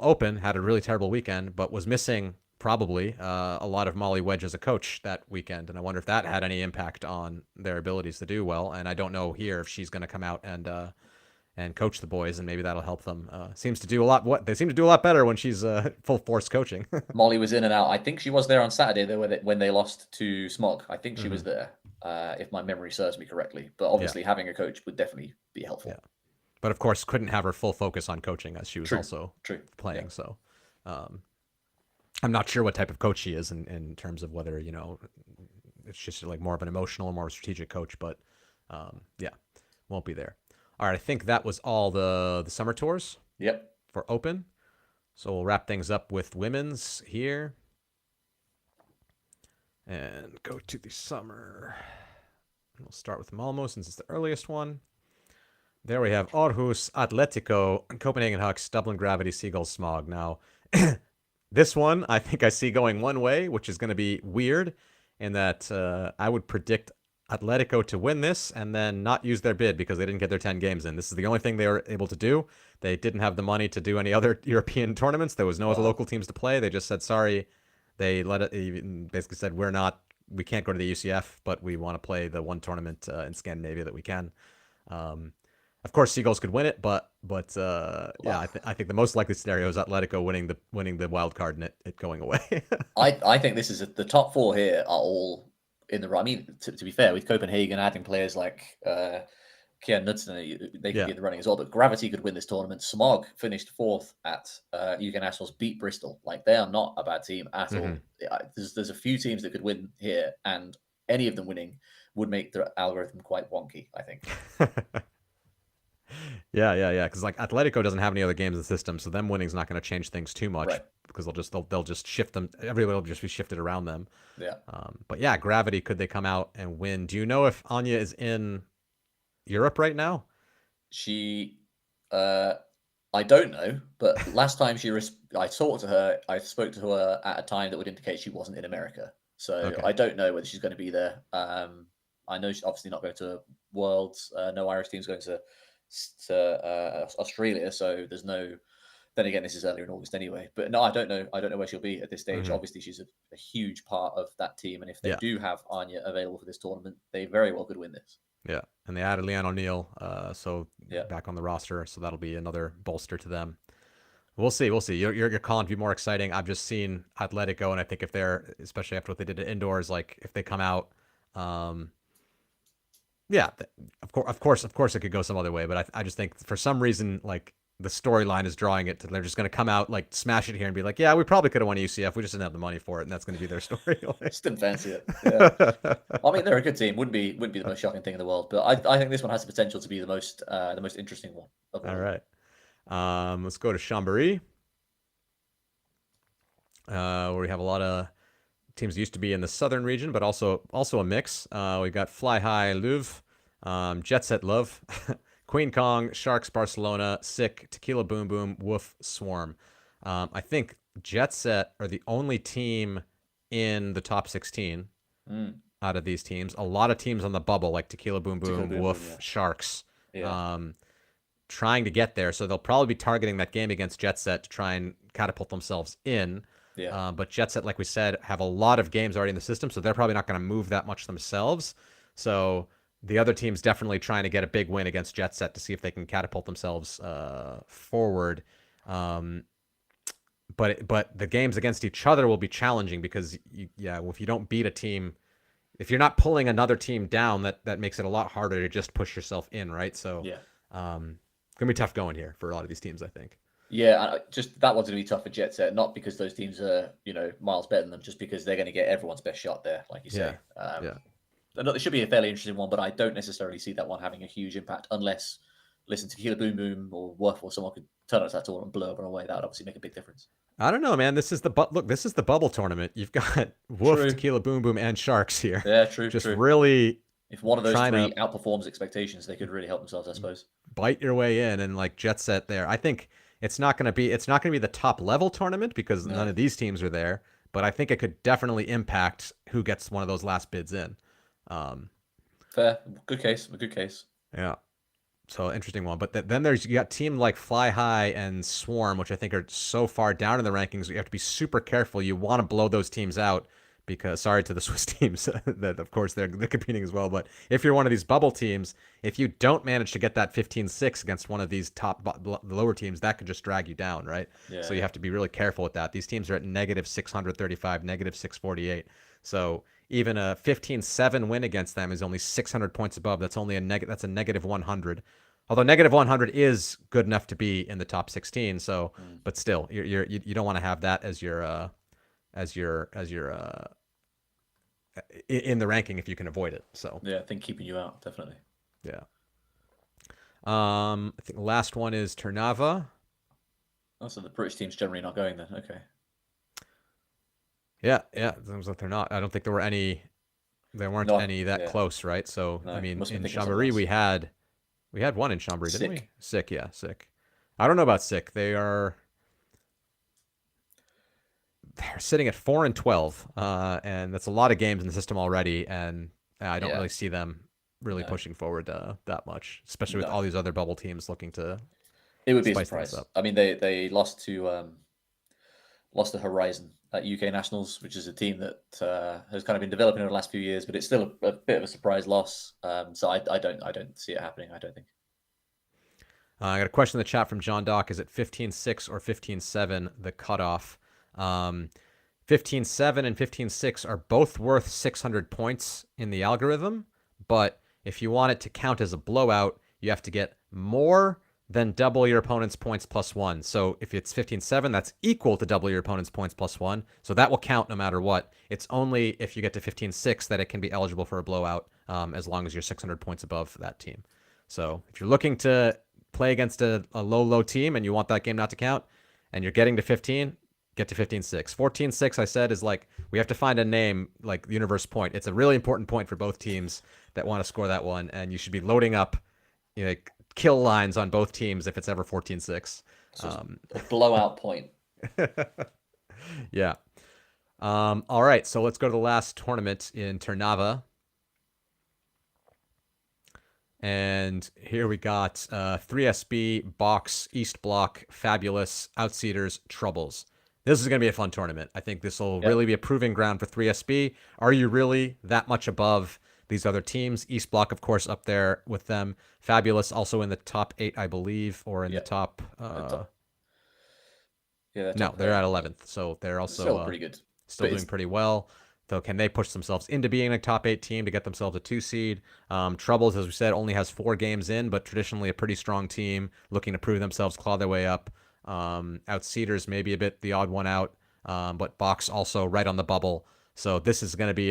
Open had a really terrible weekend, but was missing probably a lot of Molly Wedge as a coach that weekend, and I wonder if that had any impact on their abilities to do well. And I don't know here if she's going to come out and coach the boys, and maybe that'll help them. Seems to do a lot. What they seem to do a lot better when she's full force coaching. Molly was in and out. I think she was there on Saturday though, when they lost to Smog. I think she Mm-hmm. was there, if my memory serves me correctly. But Yeah, obviously, having a coach would definitely be helpful. yeah. But of course, couldn't have her full focus on coaching as she was True, also true. Yeah, playing. So um, I'm not sure what type of coach she is in terms of whether it's just like more of an emotional, more strategic coach. But yeah, won't be there. All right, I think that was all the summer tours yep. for Open. So we'll wrap things up with women's here and go to the summer. We'll start with Malmo since it's the earliest one. There we have Aarhus, Atletico, Copenhagen Hucks, Dublin Gravity, Seagulls, Smog. Now, this one I think I see going one way, which is going to be weird, in that I would predict Atletico to win this and then not use their bid because they didn't get their 10 games in. This is the only thing they were able to do. They didn't have the money to do any other European tournaments. There was no other local teams to play. They just said, sorry. They basically said, we can't go to the UCF, but we want to play the one tournament in Scandinavia that we can. Of course, Seagulls could win it, but yeah, Well, I think the most likely scenario is Atletico winning the wild card and it going away. I think this is the top four here are all in the right. I mean, to be fair, with Copenhagen adding players like Kian Knudsen, they could Yeah. be in the running as well. But Gravity could win this tournament. Smog finished fourth at UK Nationals, beat Bristol. Like they are not a bad team at Hmm. all. There's a few teams that could win here, and any of them winning would make the algorithm quite wonky, I think. Yeah. Because like Atletico doesn't have any other games in the system, so them winning's not going to change things too much Right. because they'll just shift them. Everybody will just be shifted around them. Yeah. But yeah, Gravity, could they come out and win? Do you know if Anya is in Europe right now? She, uh, I don't know, but last time I talked to her, I spoke to her at a time that would indicate she wasn't in America. So Okay. I don't know whether she's going to be there. I know she's obviously not going to Worlds. No Irish team's going to Australia, so there's no. Then again, this is earlier in August anyway. But no, I don't know. I don't know where she'll be at this stage. Hmm. Obviously, she's a huge part of that team, and if they Yeah. do have Anya available for this tournament, they very well could win this. Yeah. And they added Leanne O'Neill, so Yeah. back on the roster, so that'll be another bolster to them. We'll see. We'll see. You're calling to be more exciting. I've just seen Atletico, and I think if they're, especially after what they did to indoors, like if they come out, um, yeah, of course, it could go some other way. But I just think for some reason, like the storyline is drawing it to they're just going to come out, like smash it here, and be like, yeah, we probably could have won UCF. We just didn't have the money for it, and that's going to be their storyline. Just didn't fancy it. Yeah. I mean, they're a good team. Wouldn't be the most shocking thing in the world, but I think this one has the potential to be the most interesting one of All all of them. right. Let's go to Chambéry, where we have a lot of teams used to be in the southern region, but also a mix. We've got Fly High Louvre, Jet Set Love, Queen Kong, Sharks Barcelona, Sick, Tequila Boom Boom, Woof Swarm. I think Jet Set are the only team in the top 16 Mm. out of these teams. A lot of teams on the bubble, like Tequila Boom Tequila Boom, Boom Boom, Woof, yeah. Sharks, Yeah. um, trying to get there. So they'll probably be targeting that game against Jet Set to try and catapult themselves in. Yeah. But Jet Set, like we said, have a lot of games already in the system, so they're probably not going to move that much themselves. So the other team's definitely trying to get a big win against Jet Set to see if they can catapult themselves forward. Um, but the games against each other will be challenging because if you don't beat a team, if you're not pulling another team down, that makes it a lot harder to just push yourself in, right? So Yeah. gonna be tough going here for a lot of these teams, I think. Yeah, and just that one's going to be tough for Jet Set, not because those teams are, miles better than them, just because they're going to get everyone's best shot there, like you Yeah, say. yeah. It should be a fairly interesting one, but I don't necessarily see that one having a huge impact unless, listen, Tequila Boom Boom or Woof or someone could turn up to that tournament and blow everyone away. That would obviously make a big difference. I don't know, man. This is the bubble tournament. You've got Woof, True. Tequila Boom Boom, and Sharks here. Yeah, true, Just true. really If one of those trying three to outperforms expectations, they could really help themselves, I suppose. bite your way in and like jet set there. I think it's not gonna be the top level tournament because none No. of these teams are there. But I think it could definitely impact who gets one of those last bids in. Um, Fair. Good case. A good case. yeah. So interesting one. But then you got team like Fly High and Swarm, which I think are so far down in the rankings. You have to be super careful. You want to blow those teams out because sorry to the Swiss teams that of course they're competing as well. But if you're one of these bubble teams, if you don't manage to get that 15-6 against one of these lower teams, that could just drag you down, right? Yeah, So you yeah. have to be really careful with that. These teams are at negative 635, negative 648. So even a 15-7 win against them is only 600 points above. That's only that's a negative 100. Although negative 100 is good enough to be in the top 16. So, Mm. but still, you don't want to have that as your in the ranking if you can avoid it. So Yeah, I think keeping you out, definitely. yeah. I think the last one is Ternava. Also, the British team's generally not going then. Okay. Yeah. It seems like they're not. I don't think there were any. There weren't No, any that yeah. close, right? So I No, mean, must have in been thinking of someone Chambéry else. we had one in Chambéry, didn't we? Sick. Sick, yeah, sick. I don't know about sick. They're sitting at 4-12, and that's a lot of games in the system already. And I don't Yeah. really see them really No. pushing forward that much, especially with No. all these other bubble teams looking to It would be a spice things surprise. up. I mean, they lost to Horizon at UK Nationals, which is a team that has kind of been developing over the last few years, but it's still a bit of a surprise loss. So I don't see it happening. I don't think. I got a question in the chat from John Dock. Is it 15-6 or 15-7, the cutoff? 15-7 and 15-6 are both worth 600 points in the algorithm, but if you want it to count as a blowout, you have to get more than double your opponent's points plus one. So if it's 15-7, that's equal to double your opponent's points plus one. So that will count no matter what. It's only if you get to 15-6 that it can be eligible for a blowout, as long as you're 600 points above that team. So if you're looking to play against a low team and you want that game not to count, and you're getting to 15, get to 15-6. 14-6, I said, is like, we have to find a name like Universe Point. It's a really important point for both teams that want to score that one, and you should be loading up, kill lines on both teams if it's ever 14-6. So a blowout point. Yeah. All right, so let's go to the last tournament in Trnava. And here we got 3SB, Box, East Block, Fabulous, Outseeders, Troubles. This is going to be a fun tournament. I think this will really be a proving ground for 3SB. Are you really that much above these other teams? East Block, of course, up there with them. Fabulous, also in the top 8, I believe, or in the top... no, they're at 11th, so they're also still pretty good. Still doing pretty well. Though, can they push themselves into being a top 8 team to get themselves a 2 seed? Troubles, as we said, only has 4 games in, but traditionally a pretty strong team, looking to prove themselves, claw their way up. Outseeders maybe a bit the odd one out, but Box also right on the bubble. So this is going to be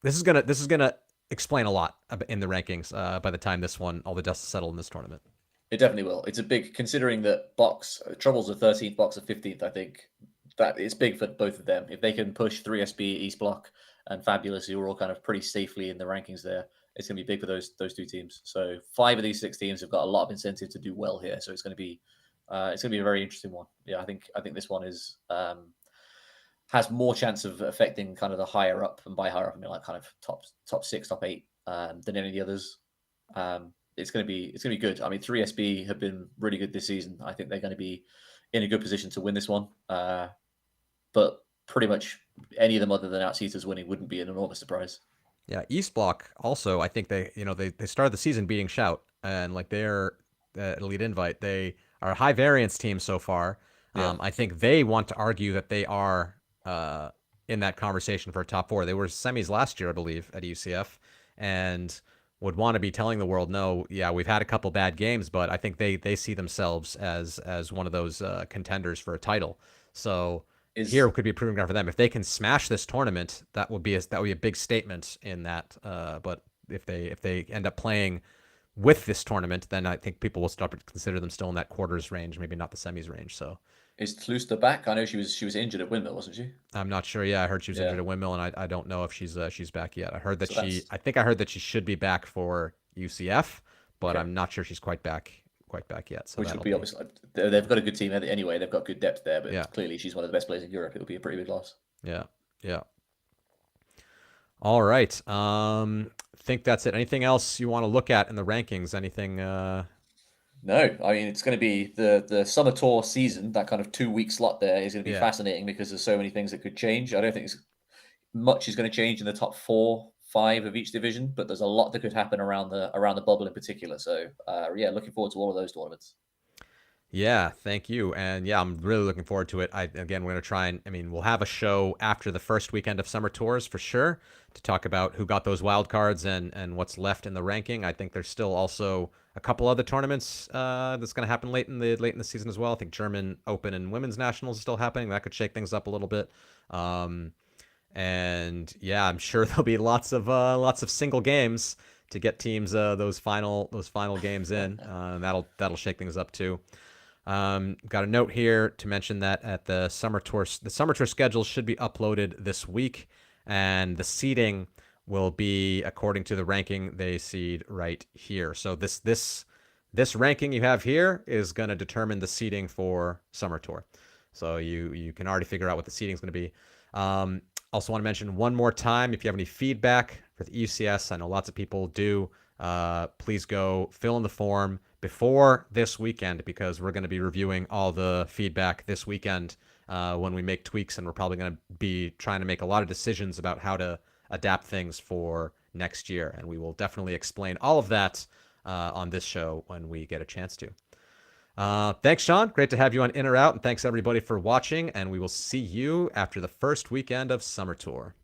This is gonna explain a lot in the rankings by the time all the dust is settled in this tournament. It definitely will. It's a big, considering that Box Troubles are 13th, Box are 15th. I think that it's big for both of them. If they can push 3SB, East Block, and Fabulous, who are all kind of pretty safely in the rankings there, it's going to be big for those 2 teams. So 5 of these 6 teams have got a lot of incentive to do well here. So it's going to be a very interesting one. Yeah, I think this one is has more chance of affecting kind of the higher up, and by higher up I mean like kind of top 6, top 8 than any of the others. It's going to be good. I mean, 3SB have been really good this season. I think they're going to be in a good position to win this one. But pretty much any of them other than Outseeders winning wouldn't be an enormous surprise. Yeah, East Block also, I think they started the season beating Shout, and like they're Elite Invite. They are a high variance team so far. Yeah. I think they want to argue that they are in that conversation for a top 4. They were semis last year, I believe, at UCF, and would want to be telling the world, no, yeah, we've had a couple bad games, but I think they see themselves as one of those contenders for a title. So here could be a proving ground for them. If they can smash this tournament, that would be a big statement in that. But if they end up playing with this tournament, then I think people will start to consider them still in that quarters range, maybe not the semis range. So is Tlusta back? I know she was injured at Windmill, wasn't she? I'm not sure. Yeah, I heard she was injured at Windmill, and I don't know if she's back yet. I heard that I think I heard that she should be back for UCF, but I'm not sure she's quite back yet. So which would be obviously, they've got a good team anyway. They've got good depth there, but clearly she's one of the best players in Europe. It'll be a pretty big loss. Yeah. All right. Think that's it. Anything else you want to look at in the rankings? Anything? No, I mean, it's going to be the summer tour season. That kind of 2-week slot there is going to be fascinating because there's so many things that could change. I don't think much is going to change in the top 4, 5 of each division, but there's a lot that could happen around the bubble in particular. So looking forward to all of those tournaments. Yeah, thank you. And yeah, I'm really looking forward to it. We're going to try and we'll have a show after the first weekend of summer tours for sure to talk about who got those wild cards and what's left in the ranking. I think there's still also a couple other tournaments that's going to happen late in the season as well. I think German Open and Women's Nationals is still happening. That could shake things up a little bit. And yeah, I'm sure there'll be lots of single games to get teams those final games in. That'll shake things up too. Got a note here to mention that at the summer tour schedule should be uploaded this week, and the seeding will be according to the ranking they seed right here. So this ranking you have here is going to determine the seeding for summer tour. So you can already figure out what the seeding is going to be. Also want to mention one more time, if you have any feedback for the ECS, I know lots of people do, please go fill in the form before this weekend, because we're going to be reviewing all the feedback this weekend when we make tweaks, and we're probably going to be trying to make a lot of decisions about how to adapt things for next year. And we will definitely explain all of that on this show when we get a chance to. Thanks, Sean. Great to have you on In or Out, and thanks everybody for watching. And we will see you after the first weekend of Summer Tour.